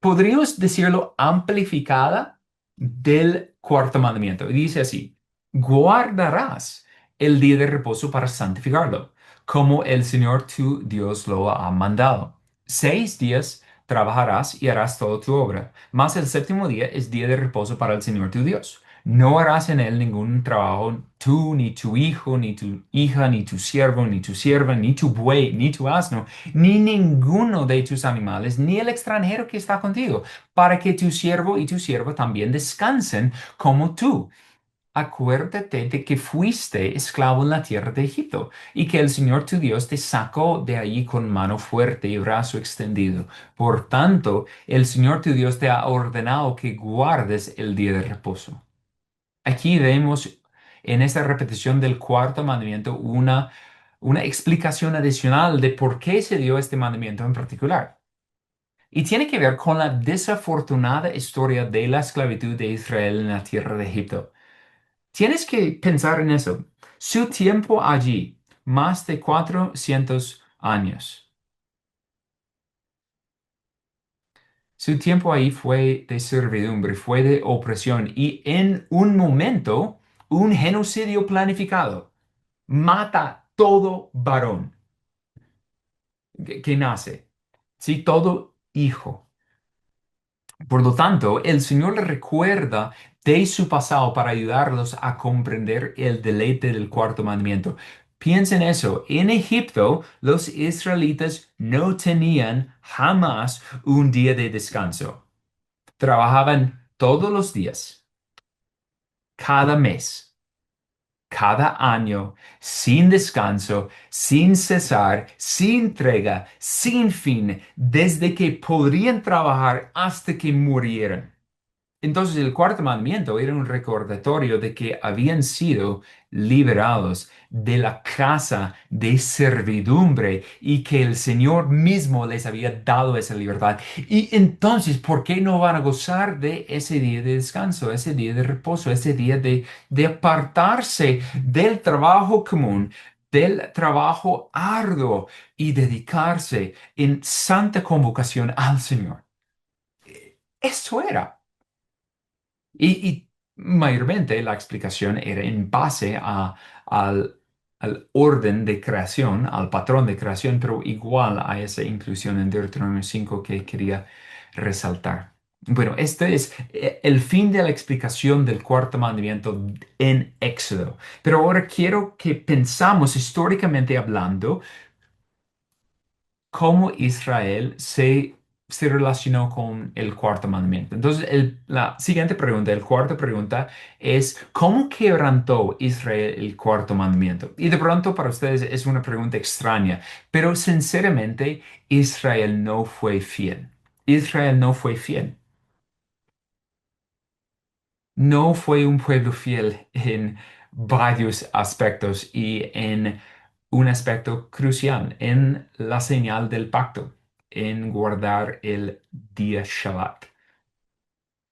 podríamos decirlo, amplificada del cuarto mandamiento. Y dice así, guardarás el día de reposo para santificarlo, como el Señor tu Dios lo ha mandado. 6 días trabajarás y harás toda tu obra, mas el séptimo día es día de reposo para el Señor tu Dios. No harás en él ningún trabajo, tú, ni tu hijo, ni tu hija, ni tu siervo, ni tu sierva, ni tu buey, ni tu asno, ni ninguno de tus animales, ni el extranjero que está contigo, para que tu siervo y tu sierva también descansen como tú. Acuérdate de que fuiste esclavo en la tierra de Egipto y que el Señor tu Dios te sacó de allí con mano fuerte y brazo extendido. Por tanto, el Señor tu Dios te ha ordenado que guardes el día de reposo. Aquí vemos en esta repetición del cuarto mandamiento una explicación adicional de por qué se dio este mandamiento en particular. Y tiene que ver con la desafortunada historia de la esclavitud de Israel en la tierra de Egipto. Tienes que pensar en eso. Su tiempo allí, más de 400 años. Su tiempo ahí fue de servidumbre, fue de opresión y en un momento, un genocidio planificado. Mata todo varón que nace, sí, todo hijo. Por lo tanto, el Señor le recuerda de su pasado para ayudarlos a comprender el deleite del cuarto mandamiento. Piensen eso, en Egipto los israelitas no tenían jamás un día de descanso. Trabajaban todos los días, cada mes, cada año, sin descanso, sin cesar, sin tregua, sin fin, desde que podrían trabajar hasta que murieran. Entonces el cuarto mandamiento era un recordatorio de que habían sido liberados de la casa de servidumbre y que el Señor mismo les había dado esa libertad. Y entonces, ¿por qué no van a gozar de ese día de descanso, ese día de reposo, ese día de apartarse del trabajo común, del trabajo arduo y dedicarse en santa convocación al Señor? Eso era. Y mayormente la explicación era en base al orden de creación, al patrón de creación, pero igual a esa inclusión en Deuteronomio 5 que quería resaltar. Bueno, este es el fin de la explicación del cuarto mandamiento en Éxodo. Pero ahora quiero que pensamos históricamente hablando cómo Israel se relacionó con el cuarto mandamiento. Entonces, la siguiente pregunta, el cuarta pregunta es, ¿cómo quebrantó Israel el cuarto mandamiento? Y de pronto para ustedes es una pregunta extraña, pero sinceramente Israel no fue fiel. Israel no fue fiel. No fue un pueblo fiel en varios aspectos y en un aspecto crucial, en la señal del pacto, en guardar el día Shabbat.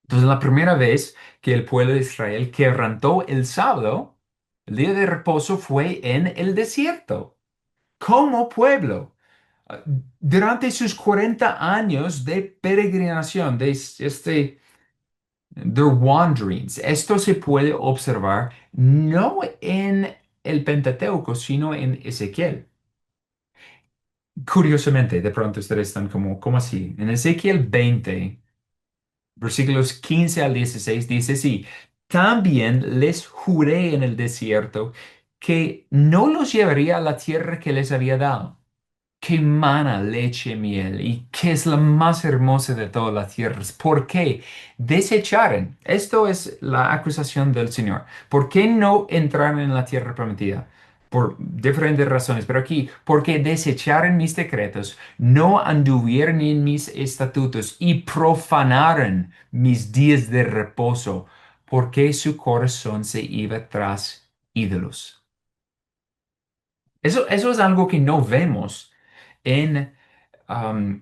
Entonces, la primera vez que el pueblo de Israel quebrantó el sábado, el día de reposo, fue en el desierto, como pueblo. Ah, Durante sus 40 años de peregrinación, de Their wanderings. Esto se puede observar no en el Pentateuco, sino en Ezequiel. Curiosamente, de pronto ustedes están como, ¿cómo así? En Ezequiel 20, versículos 15 al 16 dice así, también les juré en el desierto que no los llevaría a la tierra que les había dado, que mana leche y miel y que es la más hermosa de todas las tierras. ¿Por qué desecharon? Esto es la acusación del Señor. ¿Por qué no entraron en la tierra prometida? Por diferentes razones, pero aquí, porque desecharon mis decretos, no anduvieron en mis estatutos y profanaron mis días de reposo, porque su corazón se iba tras ídolos. Eso es algo que no vemos en um,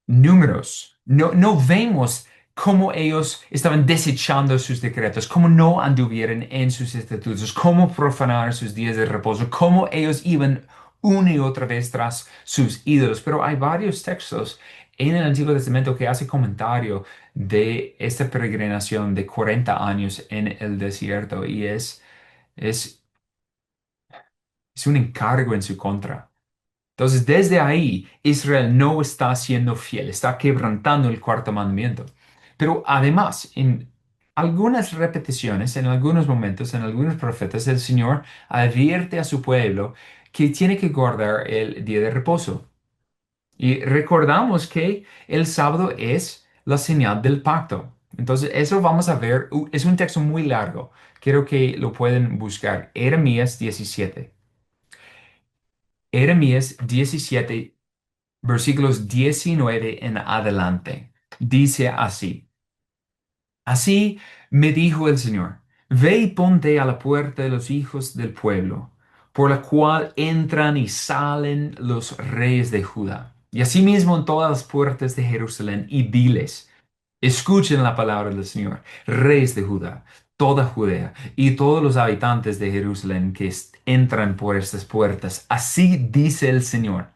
números. No, no vemos cómo ellos estaban desechando sus decretos, cómo no anduvieron en sus estatutos, cómo profanaron sus días de reposo, cómo ellos iban una y otra vez tras sus ídolos. Pero hay varios textos en el Antiguo Testamento que hace comentario de esta peregrinación de 40 años en el desierto y es, es un encargo en su contra. Entonces, desde ahí, Israel no está siendo fiel, está quebrantando el cuarto mandamiento. Pero además, en algunas repeticiones, en algunos momentos, en algunos profetas, el Señor advierte a su pueblo que tiene que guardar el día de reposo. Y recordamos que el sábado es la señal del pacto. Entonces, eso vamos a ver, es un texto muy largo. Quiero que lo pueden buscar. Jeremías 17. Jeremías 17 versículos 19 en adelante. Dice así, así me dijo el Señor, ve y ponte a la puerta de los hijos del pueblo, por la cual entran y salen los reyes de Judá, y asimismo en todas las puertas de Jerusalén, y diles, escuchen la palabra del Señor, reyes de Judá, toda Judea, y todos los habitantes de Jerusalén que entran por estas puertas. Así dice el Señor.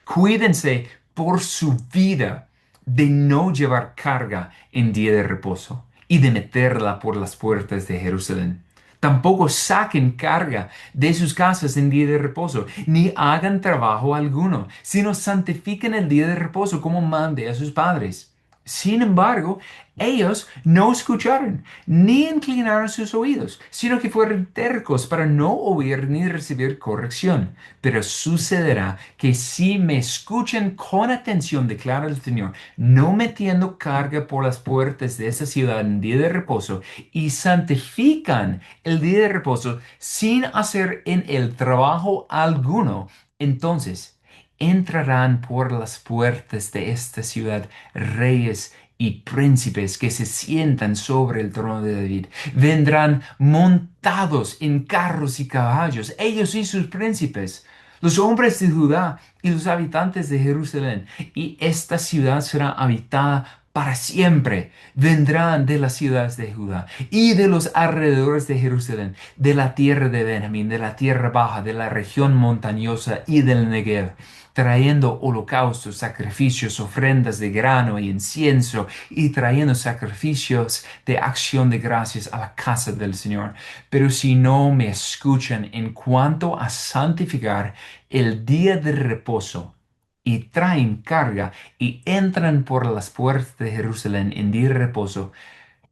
Cuídense por su vida de no llevar carga en día de reposo y de meterla por las puertas de Jerusalén. Tampoco saquen carga de sus casas en día de reposo, ni hagan trabajo alguno, sino santifiquen el día de reposo como mande a sus padres. Sin embargo, ellos no escucharon, ni inclinaron sus oídos, sino que fueron tercos para no oír ni recibir corrección. Pero sucederá que si me escuchan con atención, declara el Señor, no metiendo carga por las puertas de esa ciudad en día de reposo, y santifican el día de reposo sin hacer en el trabajo alguno, entonces entrarán por las puertas de esta ciudad reyes y príncipes que se sientan sobre el trono de David. Vendrán montados en carros y caballos, ellos y sus príncipes, los hombres de Judá y los habitantes de Jerusalén. Y esta ciudad será habitada para siempre. Vendrán de las ciudades de Judá y de los alrededores de Jerusalén, de la tierra de Benjamín, de la tierra baja, de la región montañosa y del Negev, trayendo holocaustos, sacrificios, ofrendas de grano y incienso, y trayendo sacrificios de acción de gracias a la casa del Señor. Pero si no me escuchan en cuanto a santificar el día de reposo, y traen carga y entran por las puertas de Jerusalén en día de reposo,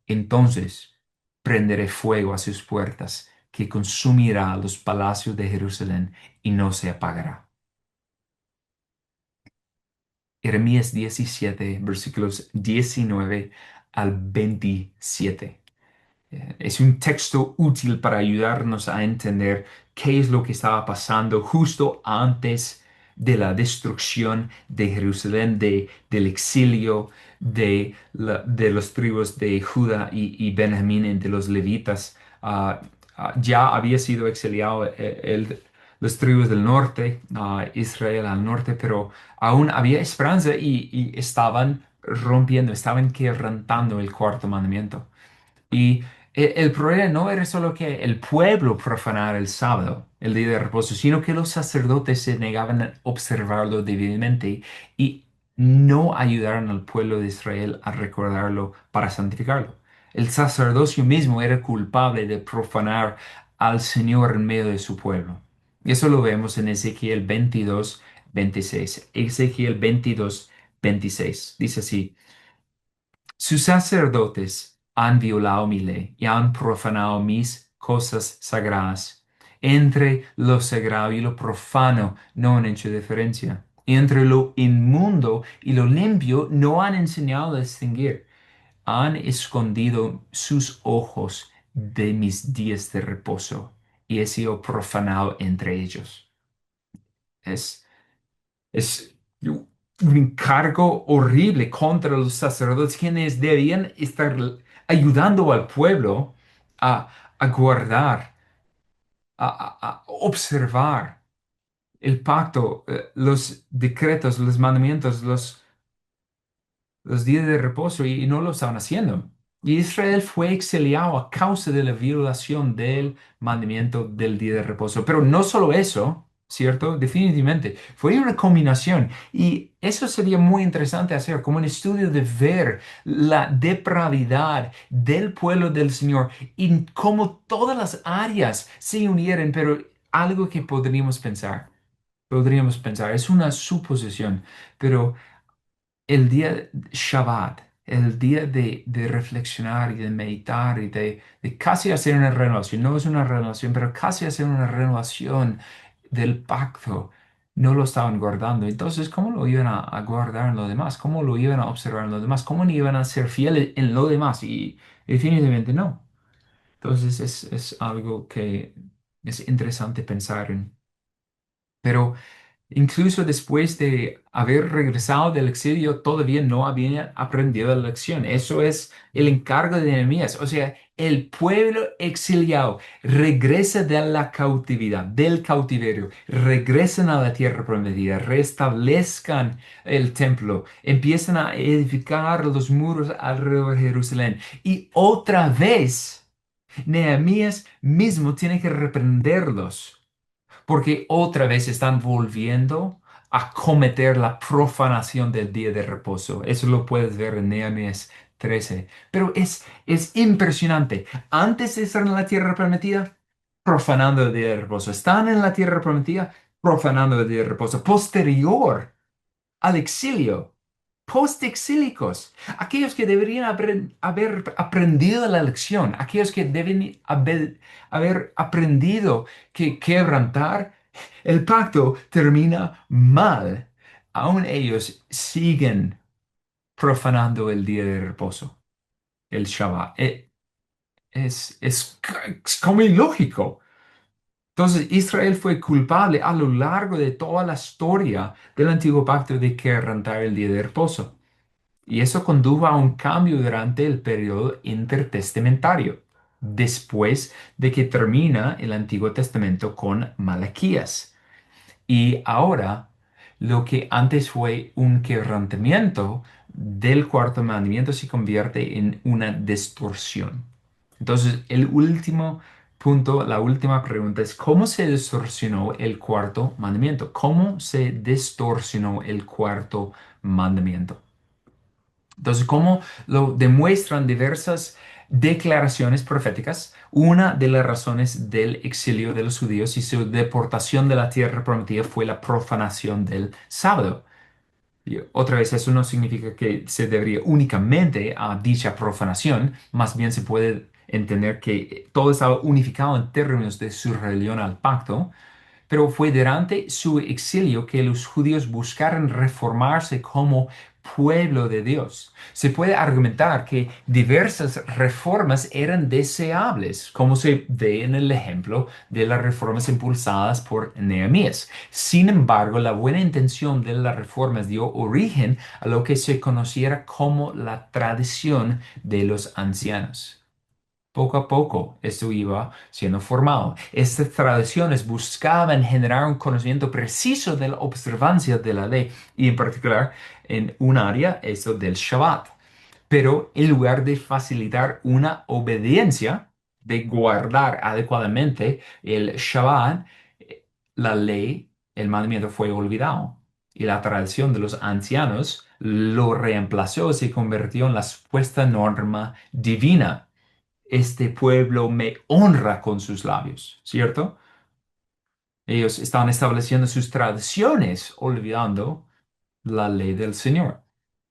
entonces prenderé fuego a sus puertas, que consumirá los palacios de Jerusalén y no se apagará. Jeremías 17, versículos 19 al 27. Es un texto útil para ayudarnos a entender qué es lo que estaba pasando justo antes de la destrucción de Jerusalén, del exilio de los tribus de Judá y Benjamín, de los levitas. Ya había sido exiliado los tribus del norte, Israel al norte, pero aún había esperanza y estaban rompiendo, estaban quebrantando el cuarto mandamiento. Y el problema no era solo que el pueblo profanara el sábado, el día de reposo, sino que los sacerdotes se negaban a observarlo debidamente y no ayudaron al pueblo de Israel a recordarlo para santificarlo. El sacerdocio mismo era culpable de profanar al Señor en medio de su pueblo. Y eso lo vemos en Ezequiel 22, 26. Ezequiel 22, 26. Dice así. Sus sacerdotes han violado mi ley y han profanado mis cosas sagradas. Entre lo sagrado y lo profano no han hecho diferencia. Entre lo inmundo y lo limpio no han enseñado a distinguir. Han escondido sus ojos de mis días de reposo y he sido profanado entre ellos. Es un encargo horrible contra los sacerdotes, quienes debían estar ayudando al pueblo a, a guardar, a observar el pacto, los decretos, los mandamientos, los días de reposo y no lo estaban haciendo. Y Israel fue exiliado a causa de la violación del mandamiento del día de reposo. Pero no solo eso, ¿cierto? Definitivamente, fue una combinación. Y eso sería muy interesante hacer como un estudio de ver la depravidad del pueblo del Señor y cómo todas las áreas se unieron, pero algo que podríamos pensar, es una suposición, pero el día Shabbat, el día de reflexionar y de meditar y de casi hacer una renovación, no es una renovación, pero casi hacer una renovación del pacto, no lo estaban guardando. Entonces, ¿cómo lo iban a guardar en lo demás? ¿Cómo lo iban a observar en lo demás? ¿Cómo iban a ser fieles en lo demás? Y definitivamente no. Entonces, es algo que es interesante pensar en. Pero incluso después de haber regresado del exilio, todavía no habían aprendido la lección. Eso es el encargo de Nehemías. O sea, el pueblo exiliado regresa de la cautividad, del cautiverio, regresan a la tierra prometida, restablezcan el templo, empiezan a edificar los muros alrededor de Jerusalén. Y otra vez, Nehemías mismo tiene que reprenderlos porque otra vez están volviendo a cometer la profanación del día de reposo. Eso lo puedes ver en Nehemías 13. Pero es impresionante. Antes de estar en la tierra prometida, profanando el día de reposo. Están en la tierra prometida, profanando el día de reposo. Posterior al exilio, postexílicos, aquellos que deberían haber aprendido la lección, aquellos que deben haber aprendido que quebrantar el pacto termina mal. Aún ellos siguen profanando el día de reposo, el Shabbat. Es como ilógico. Entonces, Israel fue culpable a lo largo de toda la historia del antiguo pacto de quebrantar el día de reposo. Y eso condujo a un cambio durante el periodo intertestamentario, después de que termina el Antiguo Testamento con Malaquías. Y ahora, lo que antes fue un quebrantamiento del cuarto mandamiento se convierte en una distorsión. Entonces, el último punto, la última pregunta es, ¿cómo se distorsionó el cuarto mandamiento? ¿Cómo se distorsionó el cuarto mandamiento? Entonces, ¿cómo lo demuestran diversas declaraciones proféticas? Una de las razones del exilio de los judíos y su deportación de la tierra prometida fue la profanación del sábado. Y otra vez, eso no significa que se debería únicamente a dicha profanación, más bien se puede entender que todo estaba unificado en términos de su rebelión al pacto, pero fue durante su exilio que los judíos buscaron reformarse como pueblo de Dios. Se puede argumentar que diversas reformas eran deseables, como se ve en el ejemplo de las reformas impulsadas por Nehemías. Sin embargo, la buena intención de las reformas dio origen a lo que se conociera como la tradición de los ancianos. Poco a poco esto iba siendo formado. Estas tradiciones buscaban generar un conocimiento preciso de la observancia de la ley y en particular en un área, esto del Shabbat. Pero en lugar de facilitar una obediencia, de guardar adecuadamente el Shabbat, la ley, el mandamiento fue olvidado. Y la tradición de los ancianos lo reemplazó, se convirtió en la supuesta norma divina. Este pueblo me honra con sus labios, ¿cierto? Ellos están estableciendo sus tradiciones, olvidando la ley del Señor.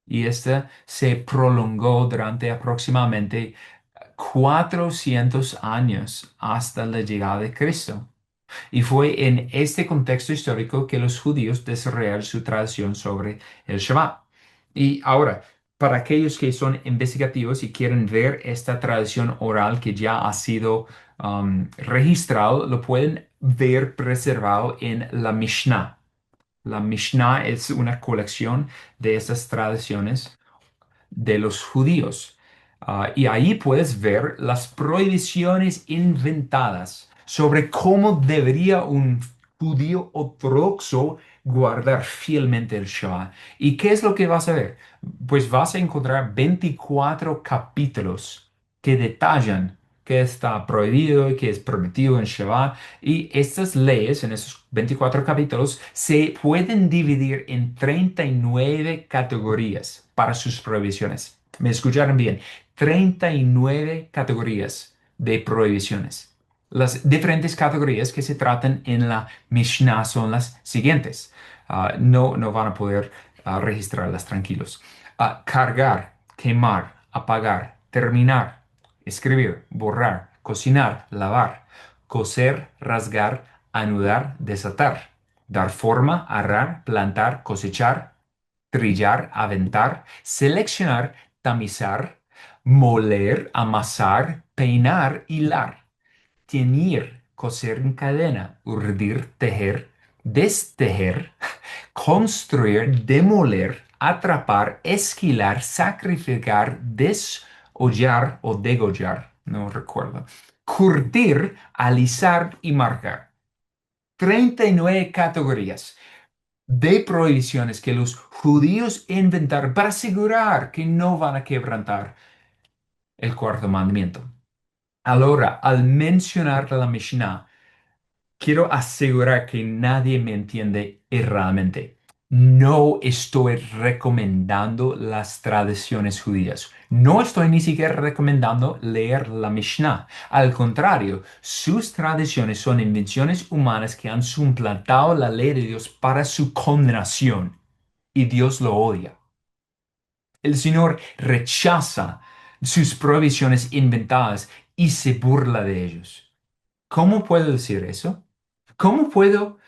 Y esta se prolongó durante aproximadamente 400 años hasta la llegada de Cristo. Y fue en este contexto histórico que los judíos desarrollaron su tradición sobre el Shabbat. Y ahora, para aquellos que son investigativos y quieren ver esta tradición oral que ya ha sido registrado, lo pueden ver preservado en la Mishnah. La Mishnah es una colección de estas tradiciones de los judíos. Y ahí puedes ver las prohibiciones inventadas sobre cómo debería un judío ortodoxo guardar fielmente el Shabbat. ¿Y qué es lo que vas a ver? Pues vas a encontrar 24 capítulos que detallan qué está prohibido y qué es permitido en Shabbat. Y estas leyes en esos 24 capítulos se pueden dividir en 39 categorías para sus prohibiciones. ¿Me escucharon bien? 39 categorías de prohibiciones. Las diferentes categorías que se tratan en la Mishnah son las siguientes. No van a poder registrarlas tranquilos. Cargar, quemar, apagar, terminar, escribir, borrar, cocinar, lavar, coser, rasgar, anudar, desatar, dar forma, arar, plantar, cosechar, trillar, aventar, seleccionar, tamizar, moler, amasar, peinar, hilar, teñir, coser en cadena, urdir, tejer, destejer, construir, demoler, atrapar, esquilar, sacrificar, desollar o degollar, no recuerdo, curtir, alisar y marcar. 39 categorías de prohibiciones que los judíos inventaron para asegurar que no van a quebrantar el cuarto mandamiento. Ahora, al mencionar la Mishnah, quiero asegurar que nadie me entiende erradamente. No estoy recomendando las tradiciones judías. No estoy ni siquiera recomendando leer la Mishnah. Al contrario, sus tradiciones son invenciones humanas que han suplantado la ley de Dios para su condenación. Y Dios lo odia. El Señor rechaza sus prohibiciones inventadas y se burla de ellos. ¿Cómo puedo decir eso? ¿Cómo puedo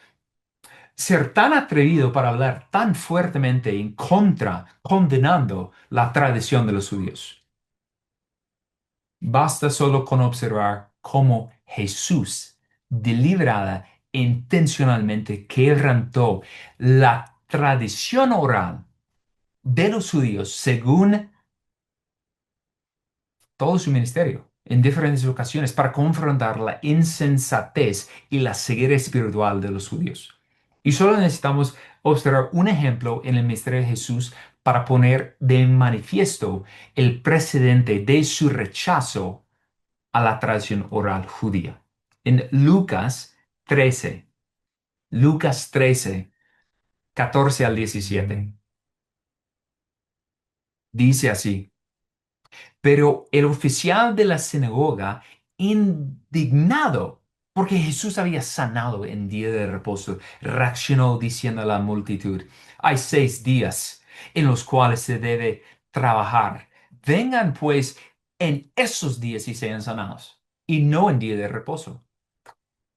ser tan atrevido para hablar tan fuertemente en contra, condenando la tradición de los judíos? Basta solo con observar cómo Jesús deliberada e intencionalmente quebrantó la tradición oral de los judíos según todo su ministerio en diferentes ocasiones para confrontar la insensatez y la ceguera espiritual de los judíos. Y solo necesitamos observar un ejemplo en el ministerio de Jesús para poner de manifiesto el precedente de su rechazo a la tradición oral judía. En Lucas 13, 14 al 17, dice así. Pero el oficial de la sinagoga, indignado porque Jesús había sanado en día de reposo, reaccionó diciendo a la multitud, hay 6 días en los cuales se debe trabajar. Vengan pues en esos días y sean sanados, y no en día de reposo.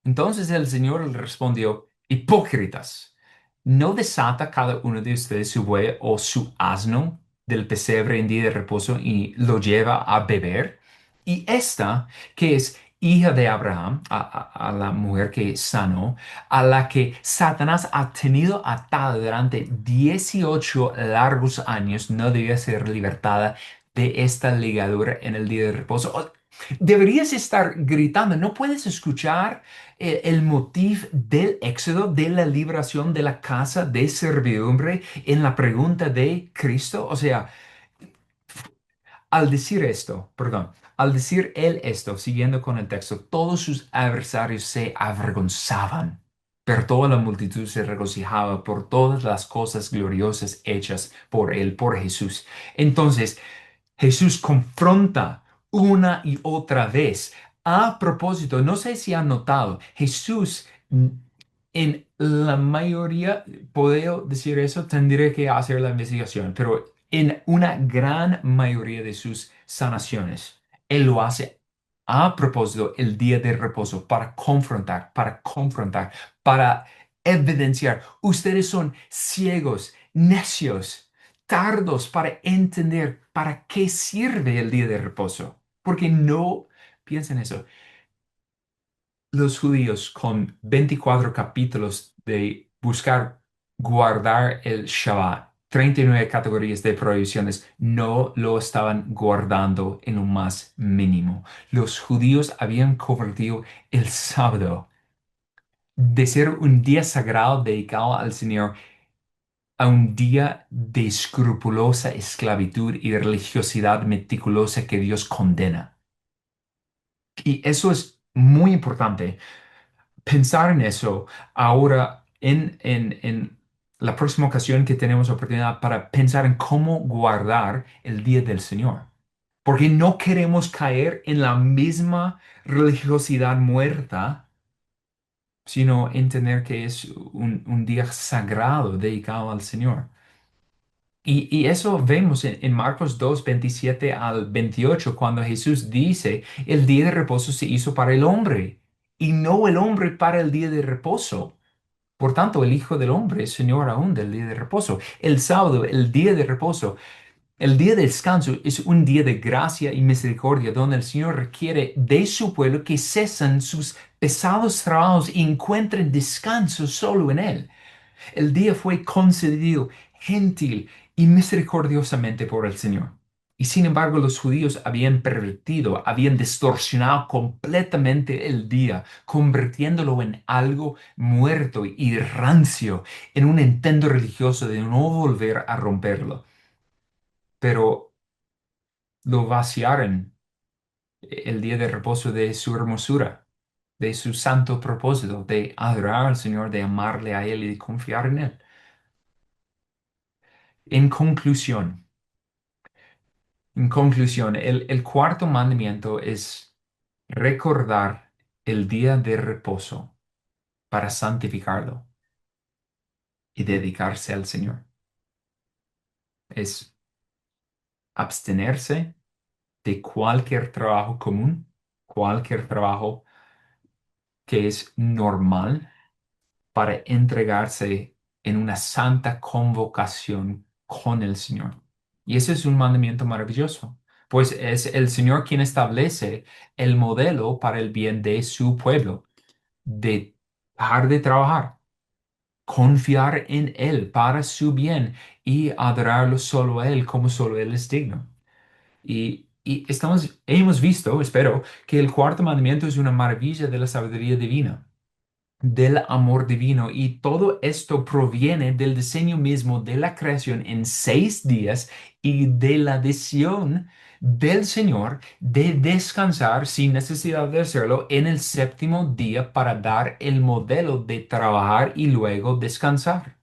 Entonces el Señor le respondió, hipócritas, ¿no desata cada uno de ustedes su buey o su asno del pesebre en día de reposo y lo lleva a beber? Y esta, que es hija de Abraham, a la mujer que sanó, a la que Satanás ha tenido atada durante 18 largos años, no debía ser libertada de esta ligadura en el día de reposo. Deberías estar gritando, ¿no puedes escuchar el motivo del éxodo, de la liberación de la casa de servidumbre en la pregunta de Cristo? O sea, al decir esto, perdón, al decir él esto, siguiendo con el texto, todos sus adversarios se avergonzaban, pero toda la multitud se regocijaba por todas las cosas gloriosas hechas por él, por Jesús. Entonces, Jesús confronta una y otra vez. A propósito, no sé si han notado, Jesús en la mayoría, puedo decir eso, tendré que hacer la investigación, pero en una gran mayoría de sus sanaciones, Él lo hace a propósito el día de reposo para evidenciar, ustedes son ciegos, necios, tardos para entender para qué sirve el día de reposo. Porque no, piensen eso, los judíos con 24 capítulos de buscar guardar el Shabbat, 39 categorías de prohibiciones, no lo estaban guardando en lo más mínimo. Los judíos habían convertido el sábado de ser un día sagrado dedicado al Señor a un día de escrupulosa esclavitud y religiosidad meticulosa que Dios condena. Y eso es muy importante. Pensar en eso ahora en la próxima ocasión que tenemos oportunidad para pensar en cómo guardar el día del Señor. Porque no queremos caer en la misma religiosidad muerta, sino entender que es un día sagrado dedicado al Señor. Y eso vemos en Marcos 2 27 al 28 cuando Jesús dice, el día de reposo se hizo para el hombre y no el hombre para el día de reposo. Por tanto, el Hijo del Hombre es Señor aún del día de reposo. El sábado, el día de reposo, el día de descanso es un día de gracia y misericordia donde el Señor requiere de su pueblo que cesen sus pesados trabajos y encuentren descanso solo en Él. El día fue concedido gentil y misericordiosamente por el Señor. Y sin embargo, los judíos habían pervertido, habían distorsionado completamente el día, convirtiéndolo en algo muerto y rancio, en un intento religioso de no volver a romperlo. Pero lo vaciaron el día de reposo de su hermosura, de su santo propósito, de adorar al Señor, de amarle a Él y de confiar en Él. En conclusión, el cuarto mandamiento es recordar el día de reposo para santificarlo y dedicarse al Señor. Es abstenerse de cualquier trabajo común, cualquier trabajo que es normal para entregarse en una santa convocación con el Señor. Y ese es un mandamiento maravilloso, pues es el Señor quien establece el modelo para el bien de su pueblo, de dejar de trabajar confiar en Él para su bien y adorarlo solo a Él como solo Él es digno. Hemos visto, espero, que el cuarto mandamiento es una maravilla de la sabiduría divina, del amor divino, y todo esto proviene del diseño mismo de la creación en 6 días y de la decisión del Señor de descansar sin necesidad de hacerlo en el séptimo día para dar el modelo de trabajar y luego descansar.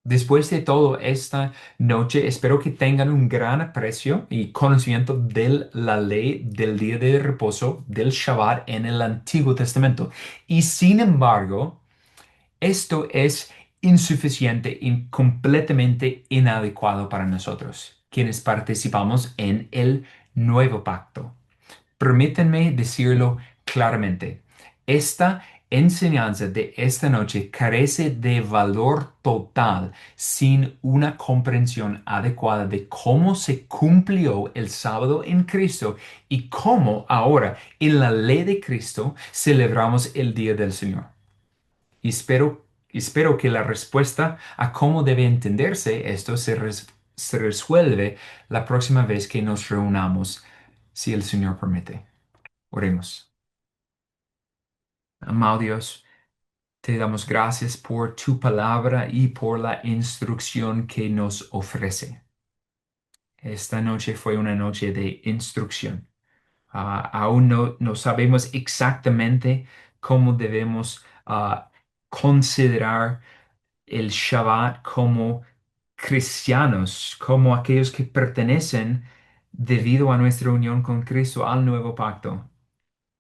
Después de todo esta noche, espero que tengan un gran aprecio y conocimiento de la ley del día de reposo, del Shabbat en el Antiguo Testamento. Y sin embargo, esto es insuficiente y completamente inadecuado para nosotros, quienes participamos en el nuevo pacto. Permítanme decirlo claramente. Esta enseñanza de esta noche carece de valor total sin una comprensión adecuada de cómo se cumplió el sábado en Cristo y cómo ahora en la ley de Cristo celebramos el día del Señor. Y espero que la respuesta a cómo debe entenderse esto se resuelve la próxima vez que nos reunamos, si el Señor permite. Oremos. Amado Dios, te damos gracias por tu palabra y por la instrucción que nos ofrece. Esta noche fue una noche de instrucción. Aún no sabemos exactamente cómo debemos considerar el Shabbat como cristianos, como aquellos que pertenecen debido a nuestra unión con Cristo al nuevo pacto.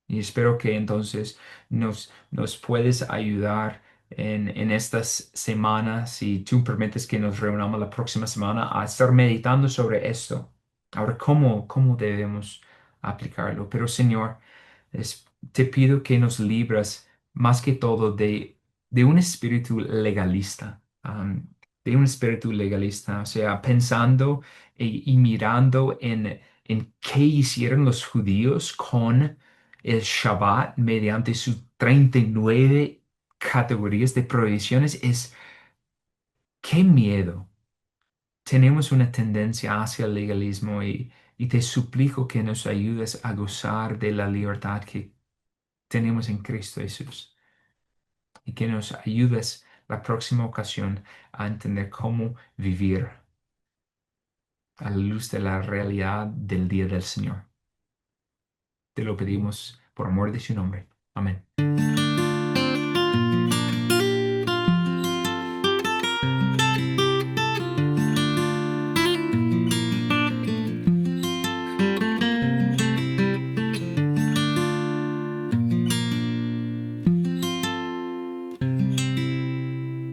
Y espero que entonces nos puedes ayudar en estas semanas, si tú permites que nos reunamos la próxima semana, a estar meditando sobre esto. Ahora, ¿cómo debemos aplicarlo? Pero Señor, te pido que nos libras más que todo de un espíritu legalista, o sea, pensando y mirando en qué hicieron los judíos con el Shabbat mediante sus 39 categorías de prohibiciones. Qué miedo. Tenemos una tendencia hacia el legalismo y te suplico que nos ayudes a gozar de la libertad que tenemos en Cristo Jesús y que nos ayudes la próxima ocasión a entender cómo vivir a la luz de la realidad del día del Señor. Te lo pedimos por amor de su nombre. Amén.